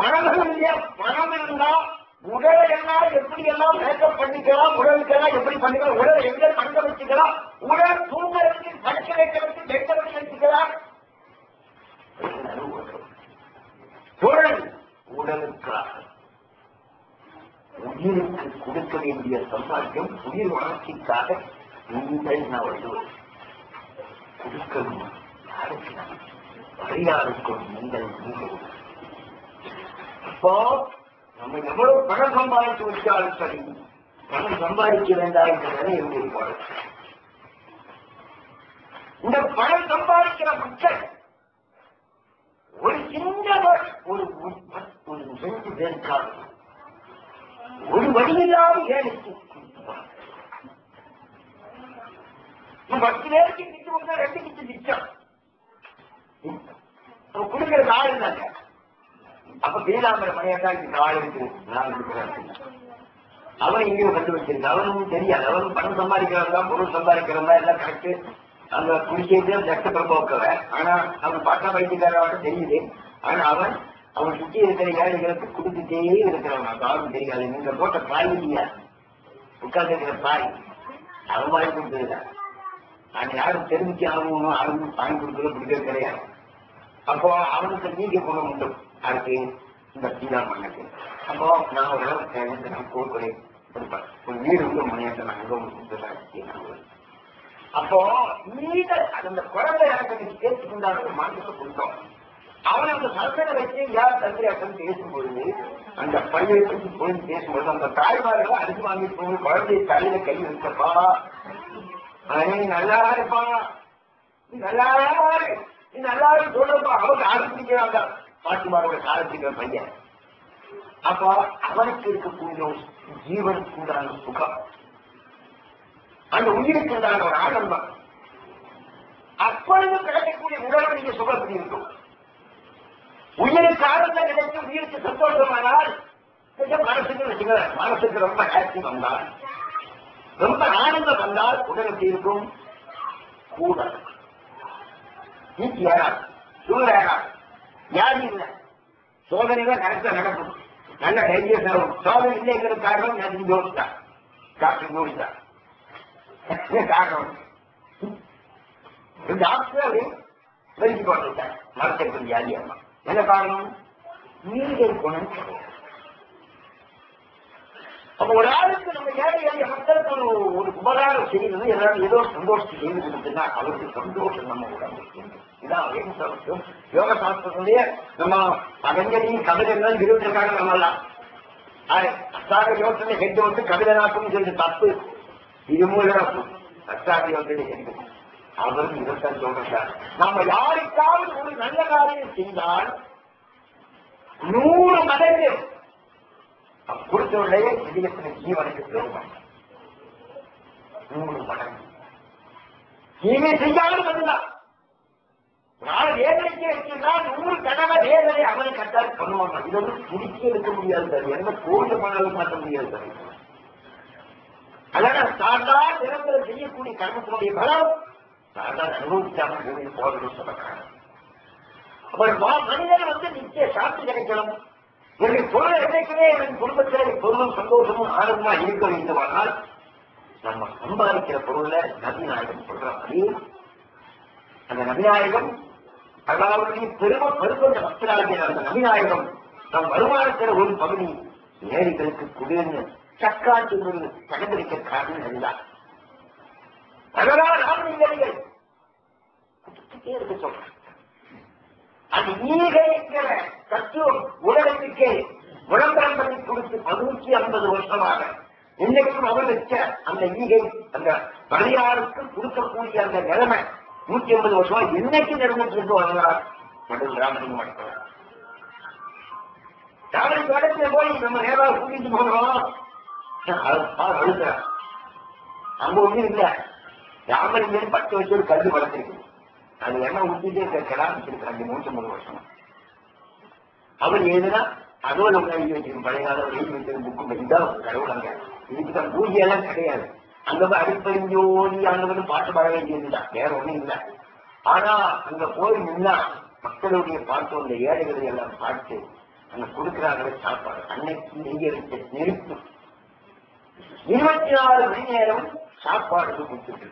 பணம் இல்லையா பணம் இருந்தா உடலை எல்லாம் எப்படி எல்லாம் மேக்கப் பண்ணிக்கலாம் உடலுக்கெல்லாம் எப்படி பண்ணிக்கலாம் உடலை எங்க தங்க வச்சுக்கலாம் உடல் தூங்க வச்சு படுக்க வைக்கிறதுக்கு வெட்ட வச்சு வச்சுக்கலாம் உடலுக்காக உயிருக்கு கொடுக்க வேண்டிய சம்பாத்தியம் உயிர் வளர்ச்சிக்காக நீங்கள் நான் வருவேன் கொடுக்கணும் யாருக்கும் நீங்கள் அப்போ நம்ம எவ்வளவு பணம் சம்பாதிச்சு வச்சாலும் சரி பணம் சம்பாதிக்க வேண்டாம் என்ற நிலை இருப்பாரு இந்த பணம் சம்பாதிக்கிற மக்கள் ஒரு சின்ன ஒரு 2 பேருக்காக ஒரு வழியில்லாத ஏழைக்கு 10 பேருக்கு நிச்சு கொடுத்தா 2 நிச்சு நிச்சம் கொடுக்கிற ஆள் இருந்தாங்க அப்ப பீலாம்பர மணியாக்கா இந்த ஆள் இருக்கு நான் இருக்கிறேன் அவன் எங்கேயும் கண்டு வச்சிருக்க அவனும் தெரியாது அவனும் பணம் சம்பாதிக்கிறதா பொருள் சம்பாதிக்கிறதா எல்லாம் கரெக்டு அந்த குடிக்கிறது லட்சப்பிரபோக்கவ ஆனா அவன் பாட்டா வைத்தியக்காரவாட்ட தெரியுது ஆனா அவன் சுற்றி இருக்கிற ஏழைகளுக்கு கொடுத்துட்டே இருக்கிறவன் அவனும் தெரியாது நீங்க போட்ட பாய் இல்லையா உட்கார்ந்து இருக்கிற பாய் அவன் வாங்கி கொடுத்ததுல நான் யாரும் தெரிவிச்சு ஆகணும் அவனும் வாங்கி கொடுக்கறது பிடிக்கிறது கிடையாது அப்போ அவனுக்கு நீங்க குணம் உண்டு அதுக்கு இந்த சீதா மண்ணுக்கு அப்போ நான் ஒரு நான் கோர்க்கலை கொடுப்பேன் ஒரு வீடு உள்ள மணியாட்ட நான் அங்க அப்போ நீங்க அந்த குழந்தை எனக்கு கேட்டுக்கொண்டான ஒரு மாற்றத்தை கொடுத்தோம் அவனை அந்த சரசனை வச்சு யார் தந்திரியாட்டம் பேசும்பொழுது அந்த பள்ளியை பற்றி போய் பேசும்போது அந்த தாய்மார்கள் அடிச்சு வாங்கி போய் குழந்தைய தலையில கை வச்சப்பா நீ நல்லா இருப்பா நீ நல்லா நீ நல்லா சொல்றப்பா அவங்க ஆரம்பிக்கிறாங்க பாட்டிமாரோட காலத்துக்கிற பையன் அப்போ அவனுக்கு இருக்கக்கூடிய ஜீவனுக்கு உண்டான சுகம் அந்த உயிருக்கு உண்டான ஒரு ஆனந்தம் அப்பொழுது கிடைக்கக்கூடிய உடல் நீங்க சுகப்படி இருக்கும் உயிருக்கு ஆனந்தம் கிடைக்கும் உயிருக்கு சந்தோஷமானால் மனசுக்கு வச்சுக்கிறேன் மனசுக்கு ரொம்ப ஹாப்பி வந்தால் ரொம்ப ஆனந்தம் வந்தால் உடல் எப்படி இருக்கும் கூட நீச்சி ஏறாது சூழல் ஏறாது வியாதி இல்லை சோதனை தான் கரெக்டா நடக்கும் நல்ல டைஜஸ்ட் ஆகும் சோதனை இல்லைங்கிற காரணம் நான் யோசித்தான் டாக்டர் யோசித்தான் காரணம் டாக்டர் வெளிச்சு போட்டுட்டார் மரத்திற்கு வியாதி ஆகும் என்ன காரணம் நீர்கள் குணம் அப்ப ஒரு ஆளுக்கு நம்ம ஏழை மக்களுக்கு ஒரு உபகாரம் செய்யணும் எல்லாரும் ஏதோ சந்தோஷத்தை செய்து கொடுத்துன்னா அவருக்கு சந்தோஷம் நம்ம உடம்பு இதான் சந்தோஷம் யோக சாஸ்திரத்திலேயே நம்ம பதஞ்சலியின் கவிதைகள் விரும்பிருக்காங்க நம்மெல்லாம் அஷ்டாக யோசனை ஹெட் வந்து கவிதை நாட்டும் சொல்லி தப்பு இது மூலம் அஷ்டாக யோசனை ஹெட் அவரும் இதைத்தான் சொல்றார் நாம யாருக்காவது ஒரு நல்ல காரியம் செய்தால் 100 மடங்கு கொடுத்தவர்களே இதயத்தின் ஜீவனுக்கு பெருமை. 100 மடங்கு தீமை செய்யாமல் வந்துதான் நாளை வேதனைக்கு வச்சிருந்தால் 100 கனவை வேதனை அவனை கட்டால் பண்ணுவாங்க. இது வந்து பிடிக்க எடுக்க முடியாது, எந்த கோயில் பண்ணாலும் மாற்ற முடியாது. அதனால சாதா நிரந்தரம் செய்யக்கூடிய கர்மத்தினுடைய பலம் சாதா அனுபவிச்சாமல் பூமியில் போகிறது சொல்லப்படுறாங்க. அப்புறம் மனிதன் வந்து நிச்சய சாட்சி கிடைக்கணும். என்னுடைய பொருளை கிடைக்கவே என் குடும்பத்தில் பொருளும் சந்தோஷமும் ஆனந்தமா இருக்க வேண்டுமானால் நம்ம சம்பாதிக்கிற பொருளை நபிநாயகம் சொல்றாங்க. அந்த நபிநாயகம் அதாவது பெருமை பெருந்த மக்களாகிய அந்த நபிநாயகம் நம் வருமானத்தில் ஒரு பகுதி ஏழைகளுக்கு குடியிருந்து சக்காட்சி ஒரு கடைபிடிக்க காரணம் அதுதான். அதனால் நாம் நீங்கள் இருக்க சொல்றேன். அந்த ஈகைங்கிற தத்துவம் உலகத்துக்கே விளம்பரம் பண்ணி கொடுத்து 150 வருஷமாக இன்னைக்கும் அவர் வச்ச அந்த ஈகை அந்த பணியாருக்கு கொடுக்கக்கூடிய அந்த நிலைமை 150 வருஷமா என்னைக்கு நிர்ணயிச்சிருந்து வரலாறு நடுவில் ராமலிங்கம் நடக்கிறார். ராமலிங்க இடத்துல போய் நம்ம நேராக கூட்டிட்டு போகிறோம் அழுகிறார். அங்க ஒண்ணும் இல்லை, ராமலிங்கம் 10 வருஷம் கல்வி வளர்த்திருக்கு. அது என்ன ஊட்டிட்டு கிடாமிச்சிருக்கு 2-3 வருஷம். அவர் எழுதுனா அதுவும் நம்ம எழுதி வச்சிருக்கோம். பழைய காலம் எழுதி வச்சிருக்க புக்கு படிதான் கடவுள். அங்க இதுக்குதான் பூஜையெல்லாம் கிடையாது. அங்க போய் அடிப்பறிஞ்சோடி அங்க வந்து பாட்டு பாட வேண்டியதுதான், வேற ஒண்ணும் இல்லை. ஆனா அங்க போய் நின்னா மக்களுடைய பாட்டு அந்த ஏழைகளை எல்லாம் பார்த்து அங்க கொடுக்கிறாங்களே சாப்பாடு அன்னைக்கு எங்க இருக்கு நெருப்பு 24 மணி நேரம் சாப்பாடு கொடுத்துட்டு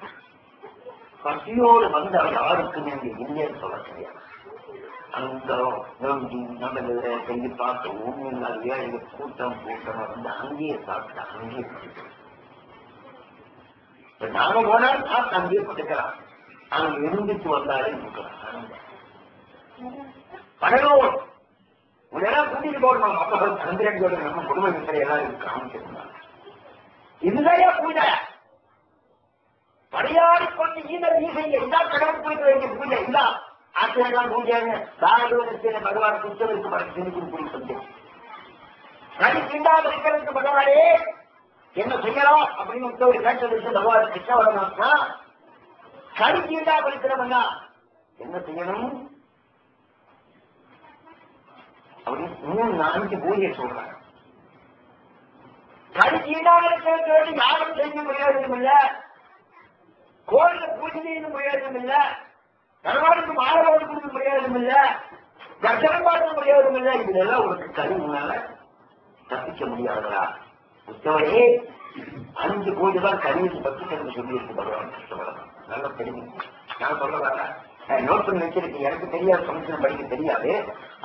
பசியோடு வந்து அவர் யாருக்குமே அங்கே இல்லைன்னு சொல்ல கிடையாது. அந்த நம்ம செஞ்சு பார்த்த ஒண்ணு ஏழை கூட்டம் வந்து அங்கேயே சாப்பிட்டா அங்கேயே நாம போனால் சாப்பிட்டு அங்கேயே பட்டுக்கலாம். அங்க இருந்துட்டு வந்தாலே இருக்கிறான் படலோடு உடனே கூட்டிட்டு போடணும். அப்ப சந்திரன் நம்ம குடும்ப மித்திரை எல்லாம் காமிச்சிருந்தாங்க. இதுதான் பூஜை. படையாடி கொண்டு ஈசை எல்லா கடவுள் போயிட்டு வேண்டிய பூஜை இல்ல ஆசிரியர்கள் பூஜைங்க தாராள பகவான் குற்றவிற்கு படம் செஞ்சு கொடுத்து கடி தீண்டாமல் இருக்கிறதுக்கு பகவானே என்ன செய்யலாம் அப்படின்னு ஒரு கேட்டதுக்கு பகவான் கிருஷ்ணவரனா கடி தீண்டாமல் இருக்கிறவங்க என்ன செய்யணும் அப்படின்னு 3-4 பூஜையை சொல்றாங்க. கடி தீண்டாமல் இருக்கிறது யாரும் செய்ய முடியாதும் இல்ல, கோயில பூஜை செய்ய முடியாதும் இல்ல, கருவாடுக்கு மாணவர்கள் கொடுக்க முடியாதும் இல்ல, தர்சனம் பார்க்க முடியாதும் இல்ல. இதெல்லாம் உனக்கு கருவினால தப்பிக்க முடியாதா? புத்தவரே 5 பூஜை தான் கருவிக்கு பற்றி எனக்கு சொல்லி இருக்கு பகவான் கிருஷ்ணவரம். நல்லா தெரியும். நான் சொல்ல வரேன், நோட் பண்ணி வச்சிருக்கேன். எனக்கு தெரியாது, சமைச்சல் படிக்க தெரியாது.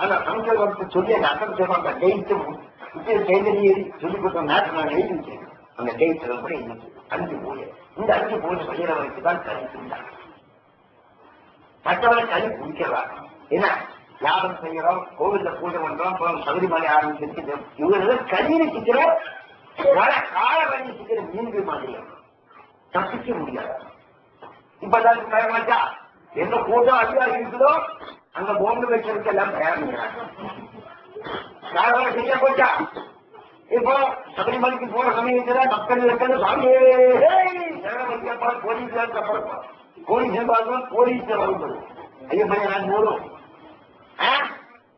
ஆனா சமைச்சல் வந்து சொல்லி அந்த அட்டம் செய்வோம். அந்த டெய்ட்டு செய்தி சொல்லிக் கொடுத்த நேரத்தில் நான் எழுதி வச்சிருக்கேன். அந்த டெய்ட் கூட இன்னைக்கு 5 பூஜை. இந்த 5 பூஜை செய்யறவருக்கு தான் கறி திண்டாங்க. மற்றவரை கறி குடிக்கிறாங்க. என்ன யாகம் செய்யறோம், கோவில்ல பூஜை பண்றோம், சபரிமலை ஆரம்பிச்சிருக்கு. இவங்க கறி சிக்கிற கால வழி சிக்கிற மீன்கள் மாதிரி தப்பிக்க முடியாது. இப்பதான் பயமாச்சா எந்த கூட்டம் அதிகா இருக்குதோ அங்க போண்டு வைக்கிறதுக்கு எல்லாம் தயாரிக்கிறாங்க. செய்ய போச்சா இப்போ சபரிமலைக்கு போற சமயத்துல மக்கள் இருக்கிறது சாமியே போலீஸ் போலீஸ் போலீஸ் வரும்போது ஐயப்பன் நான் போடும்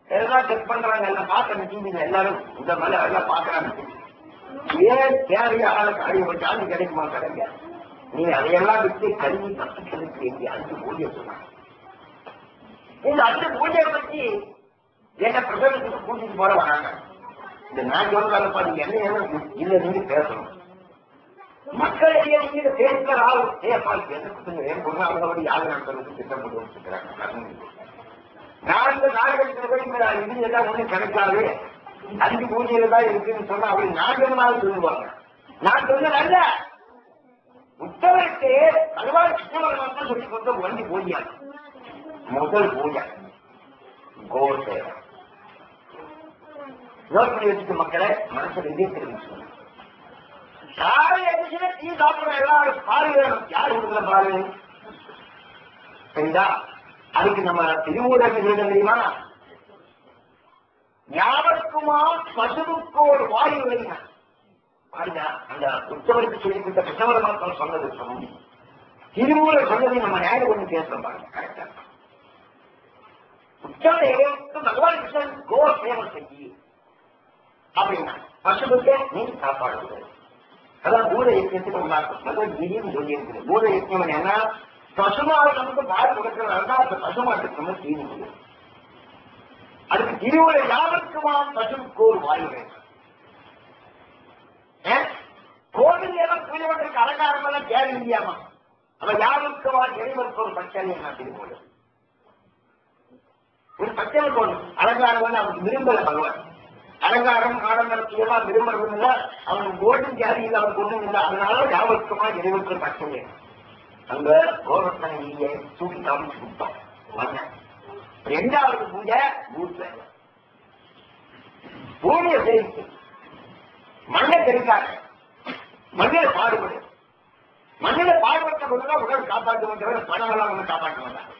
எல்லாம் செக் பண்றாங்க. எல்லாம் பார்க்கணும் டிவியில எல்லாரும் இந்த மாதிரி எல்லாம் பாக்குறாங்க. ஏன் தேவையா காரியப்பட்டாலும் கிடைக்குமா கிடைக்க? நீ அதையெல்லாம் விட்டு கல்வி தப்பிக்கிறதுக்கு வேண்டிய 5 பூஜை சொன்னாங்க. இந்த 5 பூஜையை பற்றி என்ன பிரசவத்துக்கு கூட்டிட்டு போற வராங்க. இந்த நான் சொல்றதாலப்பா நீங்க என்ன இல்ல நீங்க பேசணும். மக்களிடையே நீங்க பேசுகிற ஆள் ஏப்பா என் பொருளாதார யாரு நடத்துறதுக்கு திட்டப்பட்டு வச்சுக்கிறாங்க. நான் இந்த நாடகத்தில் போய் இது எல்லாம் ஒண்ணும் கிடைக்காது 5 பூஜையில தான் இருக்குன்னு சொன்னா அப்படி நாடகமாக சொல்லுவாங்க. நான் சொன்னதல்ல, உத்தவருக்கு பகவான் கிருஷ்ணவர்கள் சொல்லிக் கொண்ட 1 பூஜை. முதல் பூஜை கோசேவை. யோசனை வச்சுட்டு மக்களை மனசுல இதே தெரிவிச்சு யாரு எதிர்த்து டீ சாப்பிடுற எல்லாரும் பாரு வேணும். யாரு கொடுக்குற பாரு சரிதா? அதுக்கு நம்ம திருவூரங்க தெரியுமா? யாருக்குமா பசுவுக்கு ஒரு வாயு வைங்க பாருங்க. அந்த உத்தவருக்கு சொல்லிக்கிட்ட கிருஷ்ணவர மக்கள் சொன்னது சொன்னி திருமூல சொன்னதை நம்ம நேரம் ஒண்ணு பேசுறோம் பாருங்க. கரெக்டா உத்தவருக்கு பகவான் கிருஷ்ணன் கோ சேவை செய்யி அப்படின்னா பசுவுக்கு நீ சாப்பாடு. அதான் பூத யஜ்யத்துக்கு உண்டாக்கும் திடீர்னு சொல்லி இருக்குது. பூத யஜ்யம் என்ன பசுமாவை நமக்கு பால் கொடுக்கிறதா அந்த பசுமாட்டுக்கு நம்ம தீனி முடியும். அதுக்கு திருவுரை யாருக்குமா பசுவுக்கு ஒரு வாயு வேண்டும். கோவில் ஏதோ பூஜை பண்றதுக்கு அலங்காரம் எல்லாம் தேவை இல்லையாமா. அவன் யாருக்குமா இறைவருக்கு ஒரு பச்சை திருமூல ஒரு பச்சை போடணும். அலங்காரம் வந்து அவனுக்கு விரும்பல பகவான். அலங்காரம் ஆடம்பரத்தியமா விரும்புறது இல்ல. அவனுக்கு ஓட்டும் ஜாதி இல்லை, அவனுக்கு ஒண்ணும் இல்லை. அதனால யாவருக்குமா இறைவருக்கு பச்சை வேணும். அங்க கோபத்தனையை தூக்கி காமிச்சு கொடுத்தோம். ரெண்டாவது பூஜை பூஜை பூமியை தெரிவித்து மண்ணை தெரிவிக்காது. மண்ணில பாடுபடு. மண்ணில பாடுபட்ட போதுதான் உடல் காப்பாற்றுவோம் தவிர பணம் எல்லாம் ஒண்ணு காப்பாற்ற மாட்டாங்க.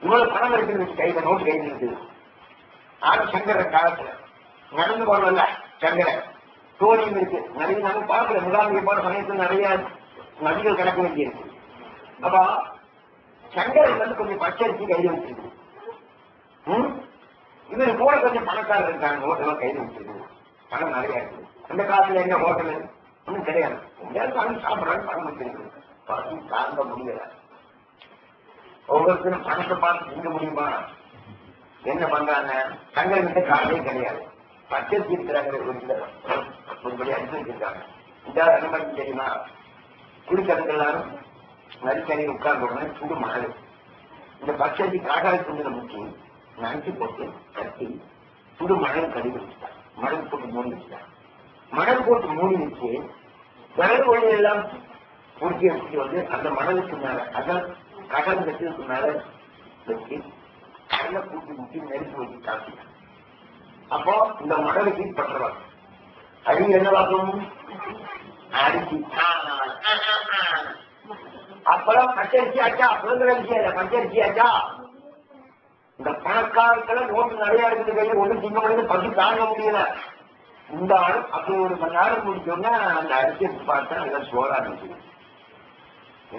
இவ்வளவு பணம் இருக்குது கையில நோட்டு கையில் இருக்குது. ஆனா சங்கர காலத்துல நடந்து போறதில்ல சங்கர தோணியும் இருக்கு. நிறைய நம்ம பார்க்கல முகாமிக்கு போற சமயத்துல நிறைய நதிகள் கிடக்க வேண்டியிருக்கு. அப்ப சங்கரன் வந்து கொஞ்சம் பச்சரிசி கையில் வச்சிருக்கு. இவரு கூட கொஞ்சம் பணக்காரர் இருக்காங்க. ஹோட்டலாம் கையில் வச்சிருக்கு. பணம் நிறைய இருக்கு. அந்த காலத்துல எங்க ஹோட்டல் ஒன்றும் கிடையாது. எல்லாரும் சாப்பிடறாங்க, பணம் வச்சிருக்கு. பசி தாங்க முடியல. ஒவ்வொருத்தரும் பணத்தை பார்த்து திங்க முடியுமா? என்ன பண்றாங்க? சங்கரன்கிட்ட காலையே கிடையாது. பச்சரிசி இருக்கிறாங்க. ஒருபடி அடிச்சு வச்சிருக்காங்க. இந்த அனுமதி தெரியுமா? குடிக்கிறதுக்கு எல்லாரும் நரிக்கறி உட்கார்ந்து சுடு மணல். இந்த பச்சரிசி காகாய துணியில முக்கி நனைச்சு போட்டு கட்டி சுடு மணல் கழுவி வச்சுட்டான். மணல் போட்டு மூடி வச்சுட்டான். மணல் போட்டு மூடி வச்சு விறகு ஒளி எல்லாம் பொறுக்கி வச்சுட்டு வந்து அந்த மணலுக்கு மேல அதான் கடன் கட்டுறதுக்கு மேல வச்சு கடலை கூட்டி முட்டி நெருப்பு வச்சு காட்டிட்டான். அப்போ இந்த மணலுக்கு பண்றவாங்க அடி என்னவாகும்? அரிசி. அப்பெல்லாம் பச்சரிசி ஆச்சா, சுதந்திர விஷயம் இல்ல, பச்சரிசி ஆச்சா. இந்த பணக்காரத்துல நோட்டு நிறைய இருக்குது கையில் ஒண்ணு திங்க முடியாது, பசி தாங்க முடியல. இந்த ஆள் அப்படி ஒரு மணி நேரம் முடிச்சோன்னா அந்த அரிசியை பார்த்தா எல்லாம் சோறா இருந்துச்சு.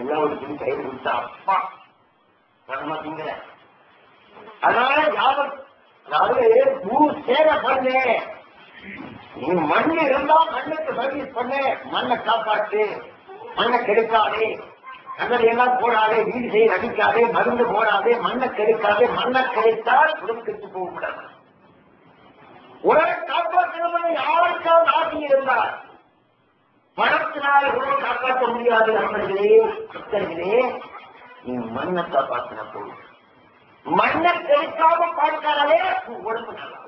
எல்லாம் ஒரு துணி கையில் கொடுத்தா அப்பா நம்ம திங்கல. அதனால யாரும் அதாவது சேவை பண்ணு. நீ மண்ணு இருந்தா மண்ணுக்கு சர்வீஸ் பண்ணு. மண்ணை காப்பாற்று. மண்ணை கெடுக்காதே. கண்ணல் எல்லாம் போடாதே. வீடு செய்ய அடிக்காதே. மருந்து போடாதே. மண்ணை கெடுக்காதே. மண்ணை கெடுத்தால் உடம்பு கெட்டு போக கூடாது. உடலை காப்பாற்றணும் யாருக்காவது ஆசை இருந்தால் பணத்தினால் உடலை காப்பாற்ற முடியாது. நண்பர்களே, பக்தர்களே, நீ மண்ணை காப்பாற்றின போதும். மண்ணை கெடுக்காம பார்த்தாலே உடம்பு நல்லா.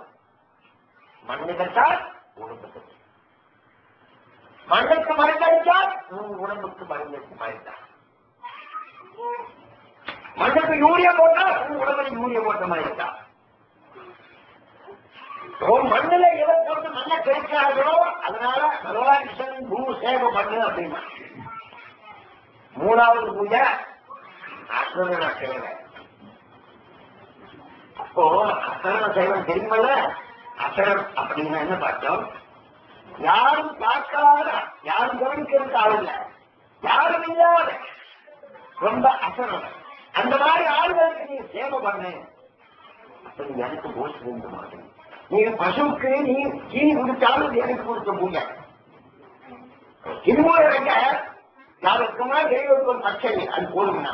மண்ணு கட்டால் உடம்பு கட்டு. மண்ணுக்கு மருந்தடித்தால் உடம்புக்கு மருந்துக்கு மருந்தான். மண்ணுக்கு யூரியா போட்டா உடம்புக்கு யூரியா போட்ட மாதிரி இருக்கா. மண்ணுல எதை போட்டு மண்ணை கெடுக்காதோ அதனால பகவான் கிருஷ்ணன் பூ சேவை பண்ணு அப்படின்னா. மூணாவது பூஜை அசுரன சேவை. அப்போ அசரண சைவம் தெரியுமல்ல? அசரம் அப்படின்னா என்ன பார்த்தோம்? யாரும் பார்க்காத, யாரும் கவனிக்கிறதுக்கு ஆளுங்க, யாரும் இல்லாத ரொம்ப அசரம். அந்த மாதிரி ஆளுகளுக்கு நீ சேவை பண்ணு. அப்படி எனக்கு போச்சு இருந்த மாதிரி நீங்க பசுக்கு நீ சீனி குடிச்சாலும் எனக்கு கொடுக்க பூஜை. திருமூலங்க யாருக்குமா தெய்வத்துக்கு ஒரு பச்சை அது போடுங்கண்ணா.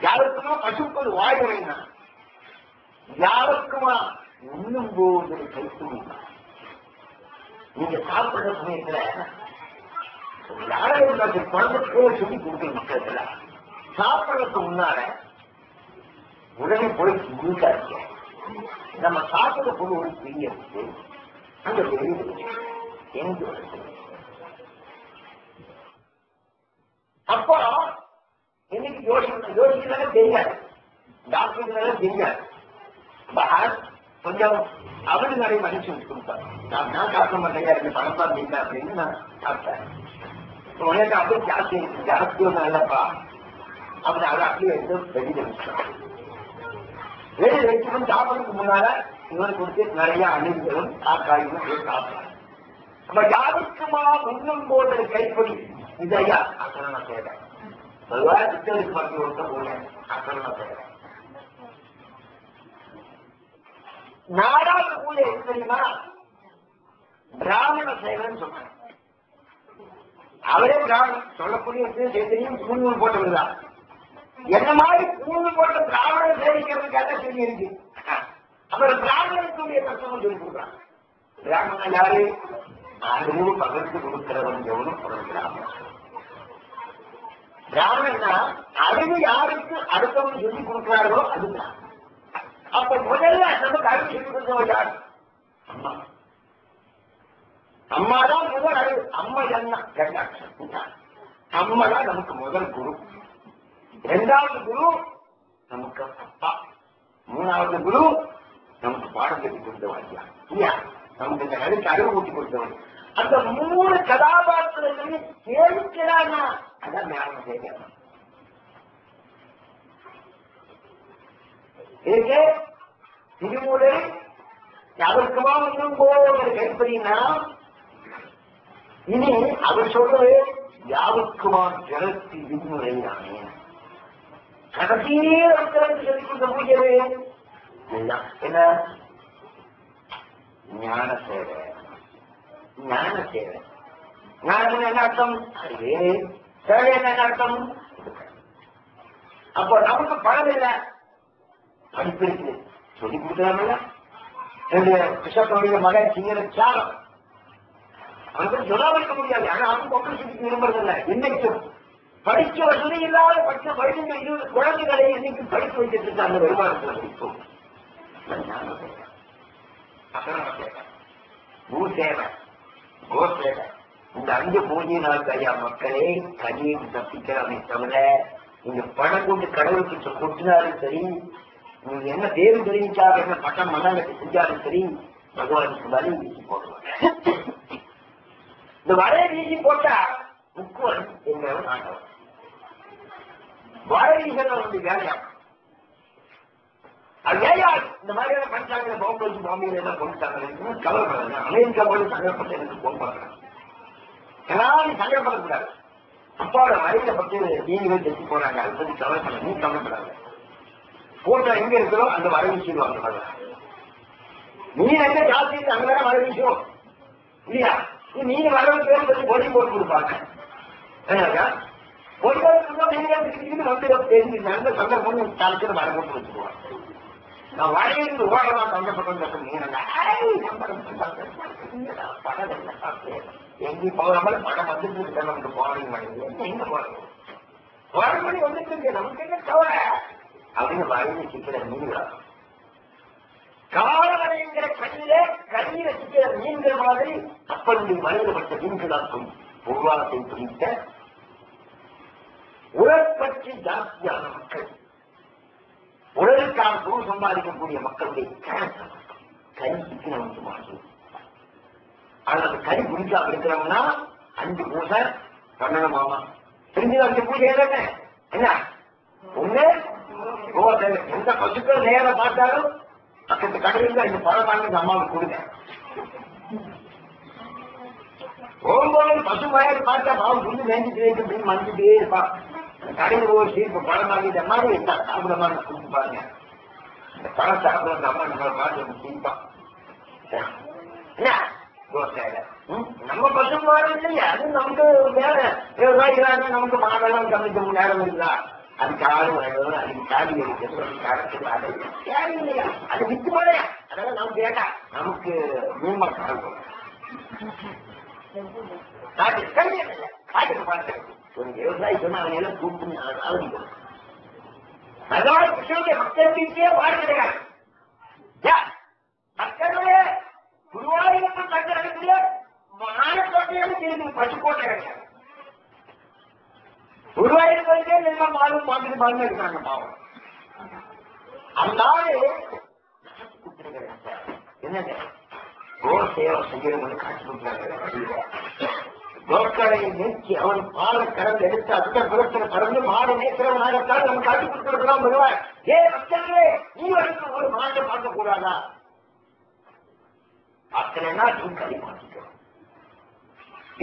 யாருக்குமா பசுக்கு ஒரு வாய் வைங்க. யாருக்குமா இன்னும் போது கைத்துவீங்க. நீங்க சாப்பிடுற சமயத்துல யாரும் குழந்தைக்கே சொல்லி கொடுக்குற மக்கள் சாப்பிடறதுக்கு முன்னால உடனே போய் நீட்டா இருக்க. நம்ம சாப்பிட பொருள் ஒரு பெரிய இருக்கு. அங்க வெளியே எங்க அப்போ இன்னைக்கு யோசிக்கிறாங்க தெரியாது. டாக்டர் தெரியாது. கொஞ்சம் அவரு நிறைய மனுஷன் கொடுத்தாரு. நான் சாப்பிட மாட்டேங்க எனக்கு பணப்பா இல்லை அப்படின்னு நான் சாப்பிட்டேன். உனக்கு அப்படியே ஜாஸ்தி ஜாஸ்தி ஒன்றும் இல்லப்பா அப்படின்னு அதை அப்படியே எடுத்து வெளியில வச்சுட்டேன். வெளியில வச்சுக்கணும். சாப்பிடறதுக்கு முன்னால இவன் கொடுத்து நிறைய அணில்களும் காக்காயும் சாப்பிடுறாங்க. நம்ம யாருக்குமா முன்னும் போது கைப்படி இதையா அசரண சேவை பொதுவாக சித்தருக்கு பற்றி ஒருத்த போல அசரண சேவை. நாடாவது பூஜை எது தெரியுமா? பிராமண சேவைன்னு சொன்னாங்க. அவரே பிராமணன் சொல்லக்கூடிய தெரியும். பூணூல் போட்டவர்தான். என்ன மாதிரி பூணூல் போட்ட பிராமணன் சேவிக்கிறதுக்காக சொல்லி இருக்கு. அப்புறம் பிராமணனுக்குரிய கஷ்டம் சொல்லி கொடுக்குறாங்க. பிராமணன் யாரு? அறிவு பகிர்ந்து கொடுக்கிறவன் எவனும் பிராமணன். பிராமணன்னா அறிவு யாருக்கு அடுத்தவன் சொல்லி கொடுக்கிறார்களோ அதுதான். அப்ப முதல்ல நமக்கு அறிவு சொல்லி கொடுத்தவன் யாரு? அம்மா. அம்மாதான் முதல் அறிவு. அம்மா என்ன? அம்மா தான் நமக்கு முதல் குரு. இரண்டாவது குரு நமக்கு அப்பா. மூணாவது குரு நமக்கு பாடம் கட்டி கொடுத்தவன் இல்லையா? நமக்கு இந்த கருத்து அறிவு ஊட்டி கொடுத்தவன். அந்த 3 கதாபாத்திரங்களையும் சேர்க்கிறானா அதான் ஞானம் செய்யணும். திருமூலர் அவருக்குமா இன்னும் போகிற கைப்பறினா இனி அவர் சொல்றது யாவுக்குமா ஜலத்தி விண்முறை நானே கடைசியே அவர்களுக்கு சொல்லிக் கொடுத்த பூஜை என்ன? ஞான சேவை. ஞான சேவை. ஞானம் என்ன அர்த்தம்? சேவை என்ன அர்த்தம்? அப்போ நமக்கு பணம் இல்லை, படிப்பு இருக்கு, சொல்லி கொடுக்கலாம்ல. கிருஷ்ணனுடைய மகன் சிங்கர தியாகம் அவனுக்கு சொல்லாம இருக்க முடியாது. ஆனா அவன் மக்கள் சொல்லி விரும்புறதில்லை. இன்னைக்கும் படிக்க வசதி இல்லாத படிக்க 20 குழந்தைகளை இன்னைக்கு படிக்க வைத்துட்டு இருக்காங்க வருமானத்தில். இப்போ பூ சேவை, கோ சேவை, இந்த 5 பூஜை நாள் ஐயா மக்களே கனியை தப்பிக்கிறாமே தவிர நீங்க பணம் கொண்டு கடவுளுக்கு கொட்டினாலும் சரி, நீங்க என்ன தேர்வு தெரிவிச்சாலும் என்ன பட்டம் மண்ணாங்கட்டி செஞ்சாலும் சரி, பகவானுக்கு வரி வீசி போடுவாங்க. இந்த வரைய வீசி போட்டா முக்குவன் எங்களோட ஆண்டவன் வரை வீசல் வந்து வேலையாகும். அது ஏயா இந்த மாதிரியான பஞ்சாங்க பாம்பேல எல்லாம் கொண்டுட்டாங்க கவலைப்படாது. அமெரிக்கா போல சங்கப்பட்டு எனக்கு போகப்படுறாங்க. எல்லாரும் சங்கப்படக்கூடாது. அப்பாவோட வரையில பற்றி நீங்களும் தெரிஞ்சு போறாங்க. அதை பற்றி கவலைப்பட நீ கவலைப்படாது. போட்டோ எங்க இருக்கிறோ அந்த வரை வீசிடுவாங்க. நீர் எங்க ஜாஸ்தி அங்கதான் வரை வீசுவோம் இல்லையா? நீங்க வரவு பேர் பற்றி பொடி போட்டு கொடுப்பாங்க. வந்து சந்தர்ப்பம் தலைச்சு வர போட்டு வச்சுக்குவாங்க. நான் வரையிலிருந்து ஓடலாம் சந்தர்ப்பம் எங்கேயும் போகாமல் படம் வந்துட்டு நமக்கு போறீங்க எங்க போறீங்க மணி வந்துட்டு நமக்கு என்ன கவலை அப்படின்னு வரையில சிக்கிற மீன்களா காலவரைங்கிற கண்ணில சிக்கிற மீன்கள் மாதிரி அப்படி வரையிடப்பட்ட மீன்களாக்கும் பொருளாதாரத்தை பிடித்த உடற்பற்றி ஜாஸ்தியான மக்கள், உடலுக்கான பொருள் சம்பாதிக்கக்கூடிய மக்களுடைய கறி சிக்கனவுக்கு மாற்றி ஆனால் அந்த கறி பிடிக்காம இருக்கிறவங்கன்னா 5 பூஜை பண்ணணுமாமா. தெரிஞ்சு 5 பூஜை என்ன ஒண்ணு எந்த பசுக்கள் நேரம் பார்த்தாலும் பக்கத்து கடையில் இந்த பழம் வாங்கி அம்மாவுக்கு கொடுங்க. ஒவ்வொரு பசு வயது பார்த்தா பாவம் புண்ணு வேண்டிட்டு மறைஞ்சிட்டே இருப்பான். கடையில் ஒரு சீர்ப்பு பழம் வாங்கிட்ட மாதிரி சாப்பிட மாதிரி கொடுத்து பாருங்க. இந்த பழம் சாப்பிட அம்மா நம்ம பார்த்து சீர்ப்பான். நம்ம பசு மாறும் இல்லையா? அது நமக்கு வேற விவசாயிகளாக நமக்கு மாதெல்லாம் கம்மிக்க நேரம் இருக்குதா? அதுக்கு ஆடு வேணும், அதுக்கு காடி எடுக்கிறது தேவை இல்லையா? அது வித்து போலையா? அதெல்லாம் நமக்கு கேட்டா நமக்கு மூமா காணும் காட்டுக்கு பார்த்து ஒரு விவசாயி சொன்னா அவங்க எல்லாம் கூப்பிட்டு ஆதரிக்கணும். அதோட கிருஷ்ணனுடைய பக்தர்களுக்கே பாடு கிடையாது. பக்தர்களே குருவாயூரப்பன் பக்தர்களுக்கு மானக்கோட்டையோடு தெரிஞ்சு பசுக்கோட்டை கிடையாது. குருவாயூரப்பனுக்கே எல்லாம் மாலும் பார்த்துட்டு பாருங்க இருக்கிறாங்க பாவம். அதனால என்னங்க கோசேவை செய்யறவங்க காட்சி கொடுக்குறாங்க. கோக்கடையை நீக்கி அவன் பாலை கடந்து எடுத்து அந்த புறத்துல கடந்து மாடு நேக்கிறவனாகத்தான் நம்ம காட்சி கொடுத்துருக்கலாம் வருவார். ஏ பக்தர்களே நீ வரைக்கும் ஒரு மாட்டை பார்க்க கூடாதா? அத்தனைனா கறி மாற்றிக்கிறோம்.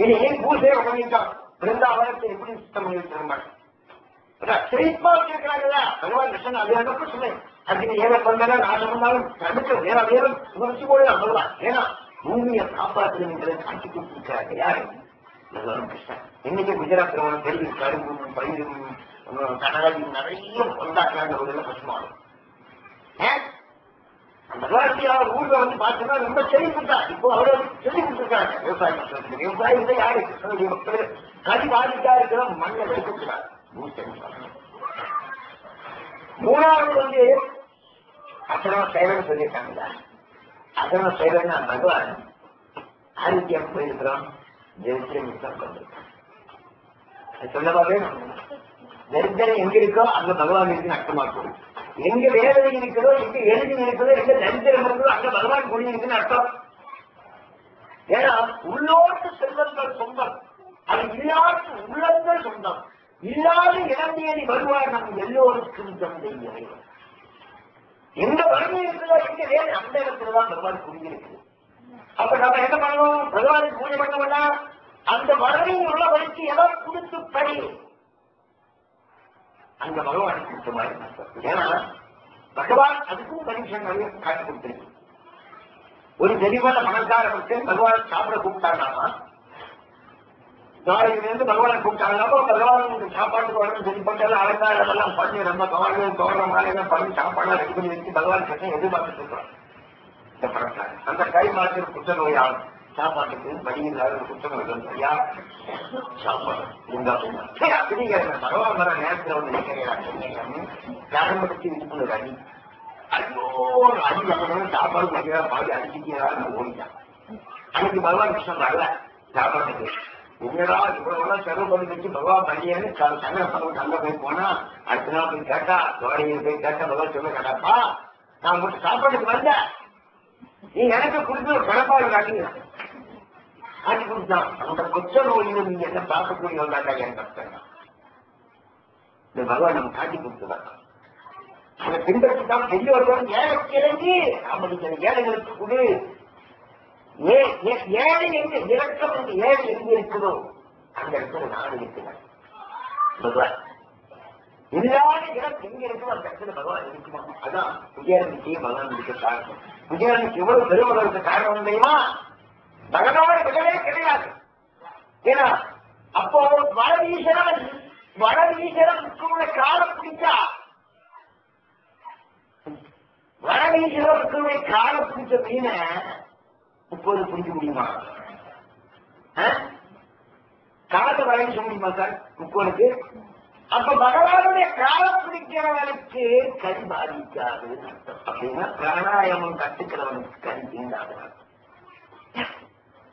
இனி பூஜை பண்ணிட்டான் பிருந்தாவனத்தை எப்படி சுத்தம் பண்ணி வச்சிருந்தாங்க செழிப்பா வச்சிருக்கிறாங்களா பகவான் கிருஷ்ணன் அது அந்த பிரச்சனை அதுக்கு ஏழை பண்ணாலும் நாசம் பண்ணாலும் தடுக்க வேற வேறும் உணர்ச்சி போல அவ்வளவுதான். ஏன்னா பூமியை காப்பாற்றுங்கிறத காட்சி கொடுத்திருக்கிறாங்க யாரு? பகவான் கிருஷ்ணன். இன்னைக்கு குஜராத் பெரிய கரும்பும் பயிரும் கடலையும் நிறைய கொண்டாடுறாங்க ஒரு பசுமானம். அந்த காலத்துல அவர் ஊர்ல வந்து பார்த்தோம்னா ரொம்ப செழிப்புட்டா. இப்போ அவரை சொல்லி கொடுத்துருக்காங்க விவசாயம். விவசாயத்தை யாரு கிருஷ்ணனுடைய மக்கள் கதி பாதிக்கா இருக்கிற மண்ணை வைக்கிறார். மூணாவது வந்து அசனம் சைவன் சொல்லியிருக்காங்க. அசனம் சைவன் பகவான் ஆதித்யம் போயிருக்கிறோம். தரித்திரம் சொல்லவா வேணும். தரித்திரம் எங்க இருக்கோ அங்க பகவான் இருக்கு அர்த்தமா போகும். எங்க வேதனை இருக்கிறதோ எங்க எழுதி இருக்கிறதோ எங்க தரித்திரம் இருக்கிறதோ அங்க பகவான் கொடி இருக்குன்னு அர்த்தம். ஏன்னா உள்ளோட்டு செல்வங்கள் சொந்தம், அது இல்லாத உள்ளங்கள் சொந்தம். இல்லாத இளந்தேடி வருவார் நம் எல்லோருக்கும் தந்தை இறைவன். எங்க வறுமை இருக்கிறதோ எங்க வேலை அந்த இடத்துலதான் பகவான் குடியிருக்கு. அப்ப நம்ம என்ன பண்ணணும்? பகவானுக்கு பூஜை பண்ணோம்னா அந்த வறுமையில் உள்ள வரைக்கு எதோ கொடுத்து படி அந்த பகவானுக்கு கொடுத்த மாதிரி. ஏன்னா பகவான் அதுக்கும் பரிசன் நிறைய காட்டி கொடுத்திருக்கு. ஒரு தெளிவான மனக்காரனுக்கு பகவான் சாப்பிட கூப்பிட்டாங்களாமா, நாளையிலிருந்து பகவானை கூப்பிட்டாங்களாமோ பகவான் சாப்பாட்டுக்கு உடனே சரி பண்ணல அலங்காரம் பண்ணி ரொம்ப கவலை தோற மாதிரிலாம் பண்ணி சாப்பாடு ரெடி பண்ணி வச்சு பகவான் கிட்ட எதிர்பார்த்துட்டு இருக்கிறோம். இந்த படத்துல அந்த கை மாற்ற குற்றநோய் ஆகும். சாப்பாட்டுக்கு படியில்லாத குற்றநோய் ஐயா சாப்பாடு இருந்தா பகவான் வர நேரத்தில் வந்து நினைக்கிறாங்க யாரம்படுத்தி விழிப்புணர்வு அடி ஐயோ அடி அப்பதான் சாப்பாடு வைக்கிறா பாதி அடிச்சுக்கிறான்னு ஓடிட்டான். அன்னைக்கு பகவான் கிருஷ்ணன் வரல சாப்பாட்டுக்கு. என்னடா இவ்வளவு செலவு பண்ணி வச்சு பகவான் பண்ணியன்னு சங்கரப்படம் அங்க போய் போனா அடுத்த நாள் போய் கேட்டா தோடையில் போய் கேட்டா பகவான் சொல்ல கேட்டாப்பா நான் உங்களுக்கு சாப்பாட்டுக்கு வந்தேன், நீ எனக்கு கொடுத்து ஒரு கடப்பாடு காட்டுங்க காட்டி கொடுத்தான். அந்த கொச்ச நோயில நீங்க என்ன பார்க்கக்கூடிய வந்தாட்டா என் கஷ்டம் இந்த பகவான் நம்ம காட்டி கொடுத்துதான். அதை பின்பற்றிதான் பெரிய ஒருவன் ஏழைக்கு இறங்கி அப்படி ஏழைகளுக்கு கொடு. ஏழை எங்க இறக்கம் என்று ஏழை எங்க இருக்குதோ அந்த இடத்துல நாடு இருக்கிறார் பகவான். இல்லாத இடம் எங்க இருக்குதோ அந்த இடத்துல பகவான் இருக்குமா? அதான் விஜயாரணிக்கு பகவான் இருக்க காரணம். விஜயாரணிக்கு எவ்வளவு பெருமளவுக்கு காரணம் தெரியுமா? பகவான விடவே கிடையாது. ஏன்னா அப்போ வடவீசரனுக்கு காலம் பிடிச்சா வடவீசரனுக்கு காலம் பிடிச்ச மீன இப்போது பிடிக்க முடியுமா? காலத்தை வரைய சொல்ல முடியுமா சார் முக்கோனுக்கு? அப்ப பகவானுடைய காலம் பிடிக்கிறவனுக்கு கண் பாதிக்காது அப்படின்னா பிராணாயாமம் கற்றுக்கிறவனுக்கு கண் தீண்டாது.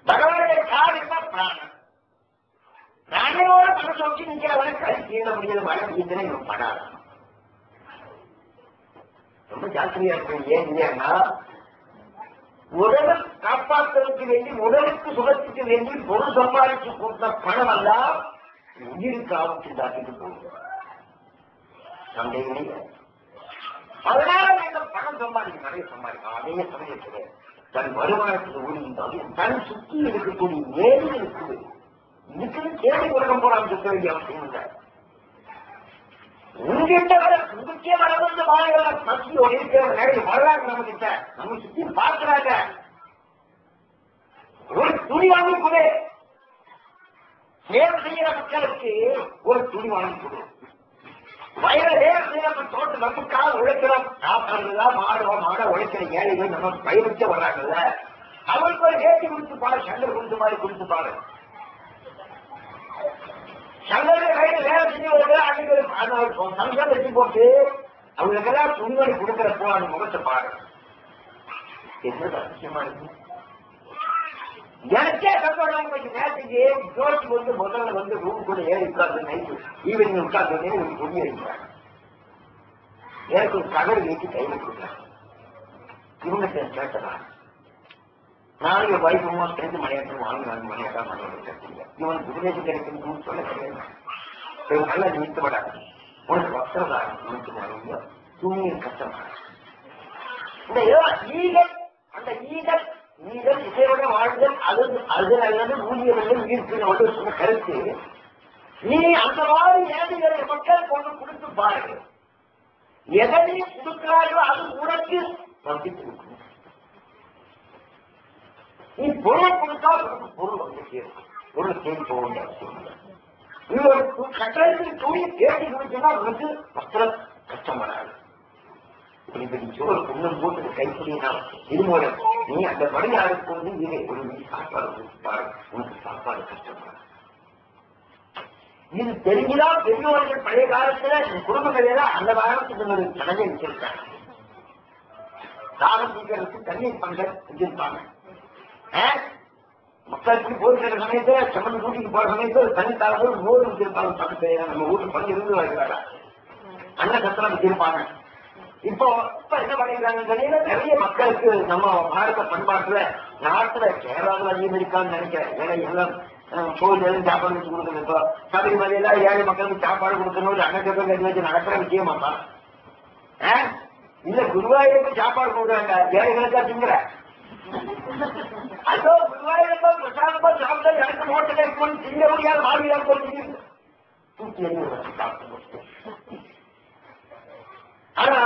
பகவானுடைய காலம் தான் பிராணம். பிராணையோட மனசை வச்சு நிற்கிறவனுக்கு கண் தீண்ட முடியாது. மழை தீண்டனை இவன் படாது. ரொம்ப ஜாக்கிரதையா இருக்கு. ஏன் இல்லையா? உடலை காப்பாற்றுவதற்கு வேண்டி உடலுக்கு சுகத்துக்கு வேண்டி பொருள் சம்பாதிச்சு கொடுத்த பணம் எல்லாம் உயிருக்கு ஆபத்து தாக்கிட்டு போகுது. சந்தேகமே. அதனால நீங்கள் பணம் சம்பாதிக்க நிறைய சம்பாதிக்கலாம். அதே சமயத்தில் தன் வருமானத்துக்கு ஊழியிருந்தாலும் தன் சுற்றி இருக்கக்கூடிய ஏழை இருக்குது. இதுக்கு கேள்வி உலகம் போறான்னு சொல்ல வேண்டிய அவசியம் இல்லை. உங்ககிட்ட வர உங்களுக்கே வர வந்து வாழ்கிற பசியோடு இருக்கிற நிறைய வரலாறு நம்ம கிட்ட நம்ம சுத்தி பார்க்கிறாங்க. ஒரு துணி வாங்கி கொடு, சேவை செய்யற மக்களுக்கு ஒரு துணி வாங்கி கொடு. வயல வேலை செய்யற தோட்ட நமக்காக உழைக்கிறோம். சாப்பாடுதா மாட உழைக்கிற ஏழைகள் நம்ம பயிரிச்ச வர்றாங்கல்ல, அவருக்கு ஒரு ஏற்றி கொடுத்து பாரு, சண்டை கொடுத்து மாதிரி கொடுத்து பாரு. சங்கரை கையில வேலை செஞ்சு அன்னைக்கு சங்கம் வச்சு போட்டு அவங்களுக்கெல்லாம் துணிமணி கொடுக்கிறப்போ அந்த முகத்தை பாரு. என்ன அவசியமா இருக்கு? எனக்கே சம்பளம் கொஞ்சம் நேரத்துக்கு ஜோடிச்சு வந்து முதல்ல வந்து ரூமுக்குள்ள ஏறி உட்கார்ந்து நைட்டு ஈவினிங் உட்கார்ந்து ஒரு துணி அடிக்கிறாங்க. எனக்கு ஒரு கதறு வீட்டு கையில் கொடுக்குறாங்க. இவங்க கேட்டதா நாளைக்கு வைபவமா சேர்ந்து மணியாட்டம் வாங்கி மணியாட்டம் மணியாட்டம் இவனுக்கு உபதேசம் கிடைக்கணும்னு சொல்ல கிடையாது. இவங்க நல்லா நிறுத்தப்படாது. உனக்கு வசதா துணியின் கஷ்டமா இந்த ஈகல் அந்த ஈகல் நீங்கள் இசையோட வாழ்தல் அது நல்லது ஊதியம் உயிர்ப்பு சொன்ன கருத்து. நீ அந்த மாதிரி ஏழைகளை மக்கள் கொண்டு கொடுத்து பாருங்க. எதை கொடுக்கிறாயோ அது உனக்கு கொடுக்கணும். நீ பொருள் கொடுத்தா உனக்கு பொருள் வந்து சேரும். பொருள் தேடி போக வேண்டிய அவசியம் இல்லை. நீ ஒரு கட்டளத்தில் துணி தேடி கொடுத்தா உனக்கு வஸ்திரம் கஷ்டம் வராது. சோறு பொண்ணும் போட்டு கைப்பிடினா இது மூலம் நீ அந்த வழியாருக்கு வந்து இதை ஒரு சாப்பாடு கொடுப்பாரு. உனக்கு சாப்பாடு கஷ்டம் வராது. இது தெரிஞ்சுதான் பெரியவர்கள் பழைய காலத்துல குடும்பங்களெல்லாம் அந்த காலத்துக்கு ஒரு கடனை வச்சிருக்காங்க. தாகம் தீக்கிறதுக்கு தண்ணீர் பங்க செஞ்சிருப்பாங்க. மக்களுக்கு போயிருக்கிற சமயத்துல சமன் கூட்டிக்கு போற சமயத்துல தண்ணி தாகம் நூறு வச்சிருப்பாங்க. பக்கத்து நம்ம வீட்டு பங்கு இருந்து வருகிறாரா அண்ணன் சத்திரம் வச்சிருப்பாங்க. இப்போ என்ன பண்ணிருக்காங்க, நிறைய மக்களுக்கு நம்ம பாரத பண்பாட்டுல நாட்டுல கேரளாவில் அதிகம் இருக்கான்னு நினைக்கிறேன். ஏன்னா எல்லாம் கோயில் சாப்பாடு வச்சு கொடுக்கணும். இப்போ சபரிமலையில ஏழை மக்களுக்கு சாப்பாடு கொடுக்கணும் அன்னச்சத்திரம் வச்சு நடக்கிற விஷயமாப்பா. இல்ல குருவாயூருக்கு சாப்பாடு கொடுக்குறாங்க, ஏழைகளுக்கா திங்குற. அதோ குருவாயூரப்பா பிரசாதமா சாப்பிட்டா எனக்கு மோட்டை இருக்கணும் திங்க முடியாத வாழ்வியா போட்டு தூக்கி எறிவு. ஆனா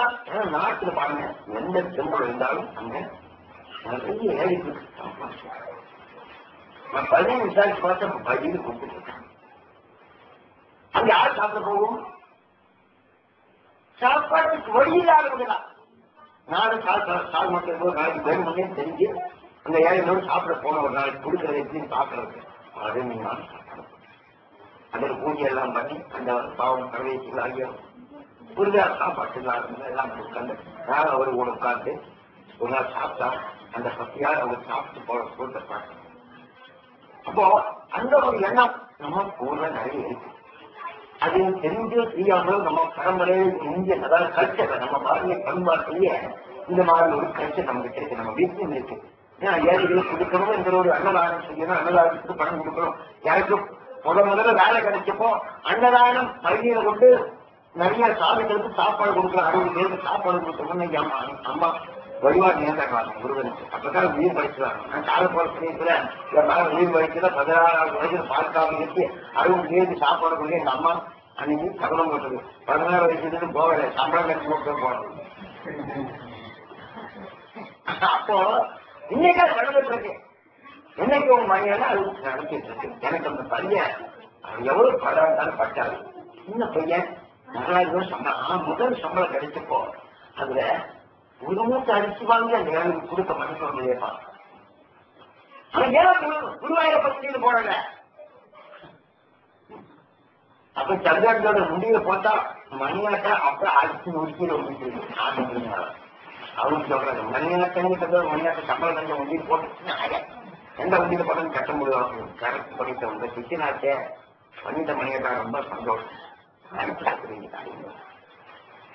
நாட்டுல பாருங்க எந்த செம்பு இருந்தாலும் அங்க நிறைய ஏழைக்கு நான் 15 நிமிஷம் பார்த்து பதிவு கொடுத்துட்டு இருக்கேன். அங்க யார் சாப்பிட போகும்? சாப்பாட்டுக்கு வழியில்லாதவங்களா நாடு சால் மக்கள் நாளைக்கு வேணுமே தெரிஞ்சு அந்த ஏழைகளோடு சாப்பிட போன ஒரு நாளைக்கு கொடுக்கறது எப்படின்னு சாப்பிடுறது அதே நீங்க நாள் சாப்பிடணும். அதில் பூஜை எல்லாம் பண்ணி அந்த பாவம் கரவேசிகள் ஆகிய புரிதா சாப்பாட்டு எல்லாம் உட்காந்து நான் அவரு கூட உட்காந்து ஒரு நாள் சாப்பிட்டா அந்த பத்தியார் அவர் சாப்பிட்டு போற சொல்லிட்டு பார்க்கணும். அப்போ அந்த ஒரு எண்ணம் நம்ம ஊர்ல நிறைய இருக்கு. அது தெரிஞ்சோ தெரியாமலோ நம்ம பரம்பரையை இந்திய அதாவது கல்ச்சர் நம்ம பாரதிய பண்பாட்டிலேயே இந்த மாதிரி ஒரு கல்ச்சர் நமக்கு இருக்கு. நம்ம வீட்லையும் இருக்கு. ஏன்னா ஏழைகளுக்கு கொடுக்கணும் என்ற ஒரு அன்னதானம் செய்யணும், அன்னதானத்துக்கு பணம் கொடுக்கணும். யாருக்கும் முதல்ல வேலை கிடைச்சப்போ அன்னதானம் பள்ளியில கொண்டு நிறைய சாமிகளுக்கு சாப்பாடு கொடுக்குற 60 பேருக்கு சாப்பாடு கொடுக்கணும்னு அம்மா வழிபாடு நேர்ந்தாங்க முருகனுக்கு. அப்பதான் உயிர் படிச்சுறாங்க. நான் கால போற சமயத்துல உயிர் படிச்சுல 16ஆவது வயசுல பாதுகாப்பு வச்சு 60 பேருக்கு சாப்பாடு கொடுக்க எங்க அம்மா அன்னைக்கு கவனம் போட்டது. 16 வயசுல போகல சம்பளம் கட்சி போட்டு போனது. அப்போ இன்னைக்கா நடந்துட்டு இருக்கு. என்னைக்கு உங்க மணியான அது நடத்திட்டு இருக்கு. எனக்கு அந்த பையன் எவ்வளவு படம் இருந்தாலும் பட்டாது. சின்ன பையன் 4000 சம்பளம் முதல் சம்பளம் கிடைச்சப்போ அதுல ஒரு மூட்டை அரிசி வாங்கி அந்த ஏழைக்கு கொடுக்க மனசு இல்லையப்பா. அவன் ஏன் குருவாயூரப்பட்டியில் போடல. அப்ப சந்திரனோட முடிவை போட்டா மணியாட்டா அப்ப அரிசி நூறு ஒன்று அவங்க சொல்றாங்க மணியாட்டை மணியாட்ட சம்பளம் கொஞ்சம் உண்டியில் போட்டுச்சுன்னா எந்த உண்டியில போட்டு கட்ட முடியும். கரெக்ட் பண்ணிட்ட உங்க சித்தினாட்டை பண்ணிட்ட மணியாட்டா ரொம்ப சந்தோஷம்.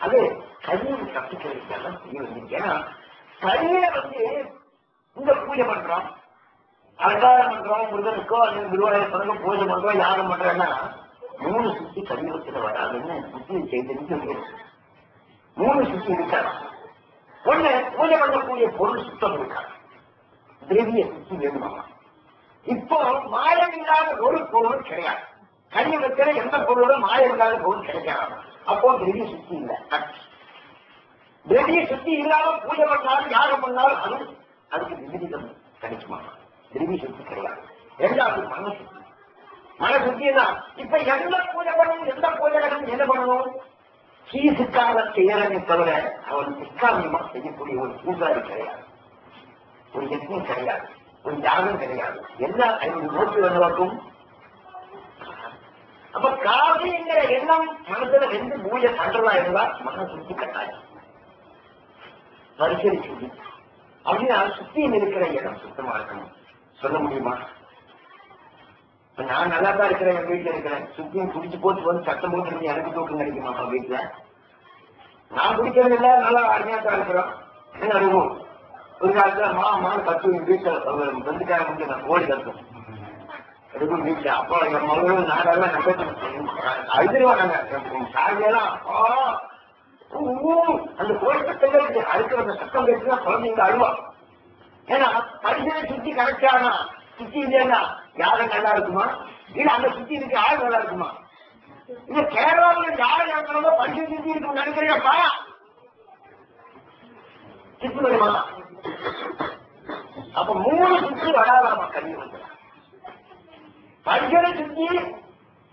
அது கல்வியை கற்றுக்கிறதுக்கெல்லாம் செய்ய வேண்டிய. ஏன்னா கல்வியில இந்த பூஜை பண்றோம், அலங்காரம் பண்றோம், முருகனுக்கோ அல்லது குருவாயூரப்பனுக்கோ பூஜை பண்றோம், யாரும் பண்றோம்னா 3 சுத்தி கலியுகத்துல வராதுன்னு சுத்தி செய்து 3 சுத்தி இருக்காது. ஒண்ணு பூஜை பண்ணக்கூடிய பொருள் சுத்தம் இருக்காது, திரவிய சுத்தி வேணுமா. இப்போ மாயம் இல்லாத ஒரு பொருள் கிடையாது. கலியுகத்துல எந்த பொருளும் மாயம் இல்லாத பொருள் கிடைக்காது. அப்போ திரவிய சுத்தி இல்லை. திரவிய சுத்தி இல்லாம பூஜை பண்ணாலும் யாகம் பண்ணாலும் அதுக்கு விபரீதம் கிடைக்குமா? திரவிய சுத்தி கிடையாது. ரெண்டாவது மன சுத்தி. மன சுத்தி தான். இப்ப எந்த பூஜை பண்ணணும், எந்த பூஜை என்ன பண்ணணும்? சீசுக்காக செய்யறதை தவிர அவன் நிஷ்காமியமா செய்யக்கூடிய ஒரு பூஜாரி கிடையாது, ஒரு யஜ்ஞம் கிடையாது, ஒரு யாகம் கிடையாது. எல்லா 5 நோக்கி வந்தவர்க்கும் அப்ப காவிங்கிற எண்ணம் மனசுல 2 பூஜை பண்றதா இருந்தா மன சுத்தி கட்டாயம் பரிசரி சுத்தி. அப்படின்னா சுத்தியில் இருக்கிற இடம் சுத்தமா இருக்கணும். சொல்ல முடியுமா? நான் நல்லா தான் இருக்கிறேன், என் வீட்டுல இருக்கிறேன், சுத்தியும் குடிச்சு போட்டு வந்து சத்தம் போட்டு எனக்கு தூக்கம் கிடைக்குமா வீட்டுல? நான் குடிக்கிறது இல்ல, நல்லா அருமையாத்தான் இருக்கிறோம். என்ன அறிவோம் ஒரு காலத்துல மாமான்னு கத்து வீட்டுல வந்துக்காக வந்து நான் ஓடி கத்தும் அதுக்கும் வீட்டுல. அப்போ எங்க மகளும் நாங்கெல்லாம் அழுதுருவாங்க சாதியெல்லாம். அந்த கோயில் சத்தங்கள் அதுக்கு அந்த சத்தம் கேட்டுதான் குழந்தைங்க அழுவா. ஏன்னா பரிசனை சுத்தி கரெக்டானா சுத்தி இல்லைன்னா யாரும் நல்லா இருக்குமா? இல்ல அந்த சுத்தி இருக்கு யாரு நல்லா இருக்குமா? இது கேரளாவில் யார் இருக்கிறதோ பரிசு சுத்தி இருக்கும் நினைக்கிறீங்கப்பா சுத்தி வருமா? அப்ப 3 சுத்தி வராதாமா கல்வி வந்து பரிசனை சுத்தி,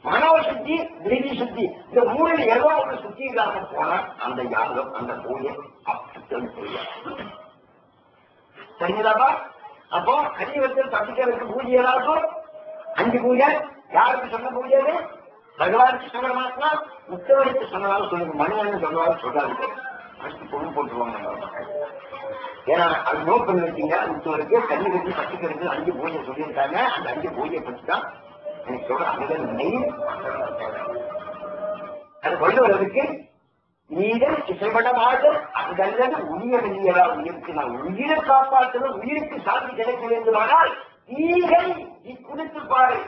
மனோ சுத்தி, திரிவி சுத்தி, இந்த 3 ஏதோ ஒரு சுத்தி இல்லாம போனா அந்த யாகம் அந்த பூஜை அப்படி தெரியுதாப்பா? அப்போ கலியுகத்தில் தப்பிக்கிறதுக்கு பூஜை ஏதாச்சும் 5 பூஜை. யாருக்கு சொன்ன பூஜை? பகவானுக்கு சொன்ன மாத்தினா முத்தவருக்கு சொன்னதாலும் சொல்லுங்க, மனிதன் சொன்னதாலும் சொல்லாது அடுத்து பொருள் போட்டுருவாங்க. ஏன்னா அது நோட் பண்ணி வச்சீங்க. முத்தவருக்கு கலியுகத்தில் தப்பிக்கிறதுக்கு 5 பூஜை சொல்லியிருக்காங்க. அந்த 5 பூஜையை பற்றி தான் எனக்கு சொல்ற அமுதன் நெய். அது கொண்டு வர்றதுக்கு நீதல் இசைப்படமாது அங்கல்லது உயிர் இல்லையதா? உயிருக்கு நான் உயிரை காப்பாற்றணும், உயிருக்கு சாந்தி கிடைக்க வேண்டுமானால் ஈகை இக்குறித்து பாரு.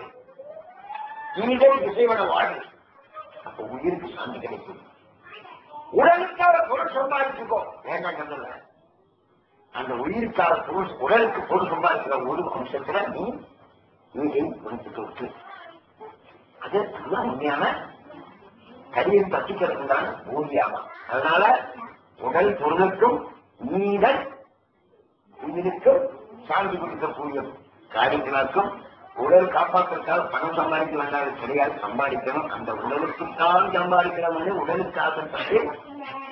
ஈகை இசைவட வாழ்வு, அப்ப உயிருக்கு சாந்தி கிடைக்கும். உடலுக்காக பொருள் சம்பாதிச்சுக்கோ வேண்டாம் கண்டல. அந்த உயிருக்காக பொருள், உடலுக்கு பொருள் சம்பாதிக்கிற ஒரு அம்சத்துல நீ ஈகை குறித்து அது உண்மையான கரியை பற்றிக்கிறது தான் பூஜையாமா. அதனால உடல் பொருளுக்கும் நீதல் உயிருக்கும் சாந்தி கொடுக்கக்கூடிய காரியங்களுக்கும் உடல் காப்பாற்றுவதற்காக பணம் சம்பாதிக்க வேண்டாம் கிடையாது, சம்பாதிக்கணும். அந்த உடலுக்குத்தான் சம்பாதிக்கிறவங்க உடலுக்காக பற்றி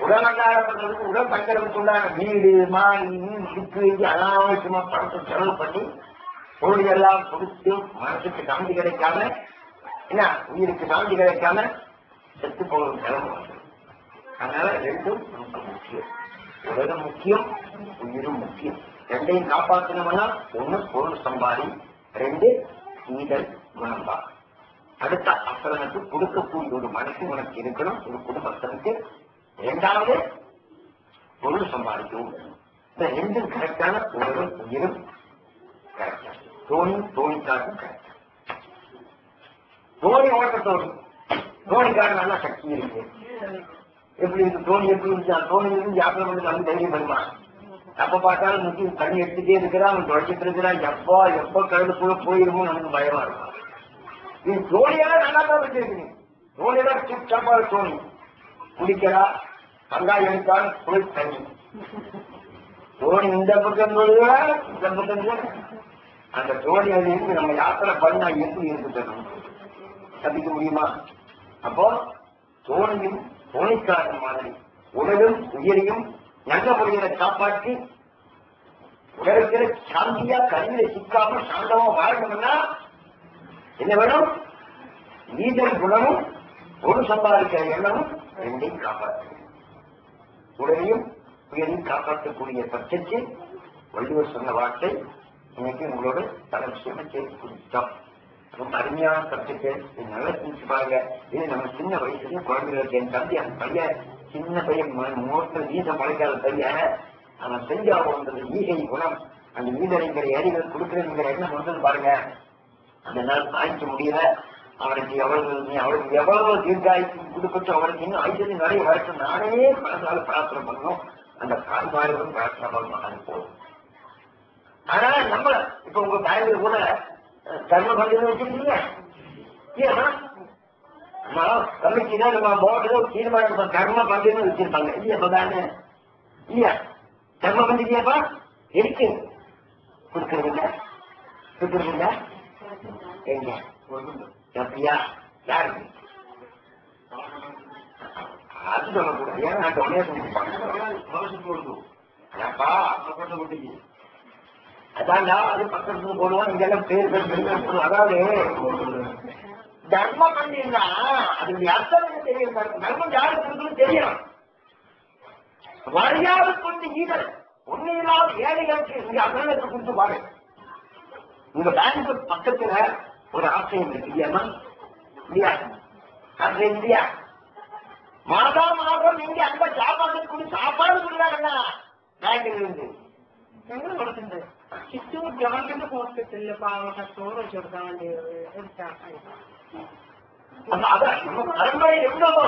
உடலங்காரம் பண்றதுக்கு உடல் தங்கிறதுக்குள்ளான வீடு மாறி இருக்கு அனாவசியமா பணத்தை செலவு பண்ணி பொருள் எல்லாம் கொடுத்து மனசுக்கு சாந்தி கிடைக்காம, என்ன உயிருக்கு சாந்தி கிடைக்காம செத்து போகும் நிலைமை. அதனால 2ம் ரொம்ப முக்கியம். உலகம் முக்கியம், உயிரும் முக்கியம். 2ஐயும் காப்பாற்றணும்னா 1 பொருள் சம்பாதி, 2 ஈதல் குணம்பா. அடுத்த அசலனுக்கு கொடுக்கக்கூடிய ஒரு மனசு உனக்கு இருக்கணும், ஒரு குடும்பத்திற்கு. 2வது பொருள் சம்பாதிக்கவும். இந்த 2ம் கரெக்டான உலகம் உயிரும் கரெக்டா. தோணிக்காக்கும் கரெக்டா. தோணி ஓட்ட தோணிக்காக நல்ல சக்தி இருக்கு. எப்படி இருக்கு தோணி? எப்படி இருந்துச்சு? தோணி இருந்து யாத்திரை பண்ணி நல்ல தைரியம் வருமா? எப்ப பார்த்தாலும் முக்கிய தண்ணி எடுத்துட்டே இருக்கிறான், அவன் தொடச்சிட்டு இருக்கிறான். எப்ப கடலுக்குள்ள போயிருமோ நமக்கு பயமா இருக்கும். நீ தோணியெல்லாம் நல்லா தான் வச்சிருக்கீங்க. தோணியெல்லாம் சிப் சாப்பாடு தோணி குடிக்கிறா, வெங்காயம் எடுத்தால் போய் தண்ணி தோணி இந்த பக்கம் இந்த பக்கம். அந்த தோணி அது இருந்து நம்ம யாத்திரை பண்ணா எப்படி இருக்கு தரணும்? தப்பிக்க முடியுமா? அப்போ தோணியும் தோணிக்காத மாதிரி உடலும் உயிரையும் நல்ல முறையில காப்பாற்றி உடலுக்கிற சாந்தியா கல்வியில சிக்காம சாந்தமா வாழணும்னா என்ன வேணும்? நீதல் குணமும் ஒரு சம்பாதிக்கிற எண்ணமும் 2ஐயும் காப்பாற்ற. உடலையும் உயிரையும் காப்பாற்றக்கூடிய பட்சத்தில் வள்ளுவர் சொன்ன வார்த்தை இன்னைக்கு உங்களோட பல விஷயமா சேர்த்து கொடுத்தோம். ரொம்ப அருமையான சப்ஜெக்ட். இது நல்லா செஞ்சு பாருங்க. இது நம்ம சின்ன வயசுலயே குழந்தைகளுக்கு என் தம்பி அந்த பையன் சின்ன பையன் மோட்டர் வீச மழைக்காத பையன் அவன் செஞ்சாவது ஈகை குணம், அந்த ஈதலைங்கிற ஏரிகள் கொடுக்குறதுங்கிற எண்ணம் வந்தது பாருங்க. அந்த நாள் தாய்க்க முடியல. அவனுக்கு எவ்வளவு தீர்க்காய்ச்சி கொடுக்கட்டும், அவனுக்கு இன்னும் ஐஸ்வர்யம் நிறைய வரட்டும். நானே மனசால பிரார்த்தனை பண்ணணும். அந்த கால்வாரிகளும் பிரார்த்தனை பண்ணணும். அது போதும். ஆனா நம்ம இப்ப உங்க தாய்கள் கூட கர்ம பண்டிகை வச்சிருக்கீங்க. கமிட்டினா நம்ம போர்டுல தீர்மானம் கர்ம பண்டிகை வச்சிருப்பாங்க இல்லையா? இப்பதானே இல்லையா? கர்ம பண்டிகையாப்பா இருக்கு. கொடுக்கறது இல்ல எங்க அப்படியா? யாருக்கு அது சொல்லக்கூடாது. ஏன்னா டொனேஷன் அதான்டா அது பக்கத்துல போடுவோம். இங்கெல்லாம் பேர் அதாவது தர்மம் பண்ணிருந்தா அது அர்த்தம் தெரியும். தர்மம் யாருக்கு இருக்குன்னு தெரியும். மரியாதை கொண்டு ஈதல் ஒண்ணு இல்லாத ஏழைகளுக்கு இங்க அண்ணனுக்கு கொடுத்து பாரு. உங்க பேங்க் பக்கத்துல ஒரு ஆசிரியம் இருக்கு இல்லையா? இல்லையா? அது இல்லையா? மாதா மாதம் நீங்க அந்த சாப்பாடு கூட சாப்பாடு கொடுக்குறாங்க பேங்க்ல இருந்து. ചിറ്റൂർ ഗവൺമെന്റ് ഹോസ്പിറ്റലിൽ പാവപ്പെട്ട ചോറ് വെച്ച് കൊടുക്കാൻ വേണ്ടി நம்ம பரம்பரை எவ்வளவு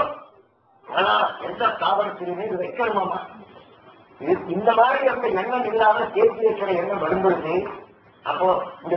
எந்த ஸ்தாபனத்திலுமே இது வைக்கணுமாமா? இந்த மாதிரி அந்த எண்ணம் இல்லாம சேர்த்து வைக்கிற எண்ணம் வரும்பொழுது அப்போ இந்த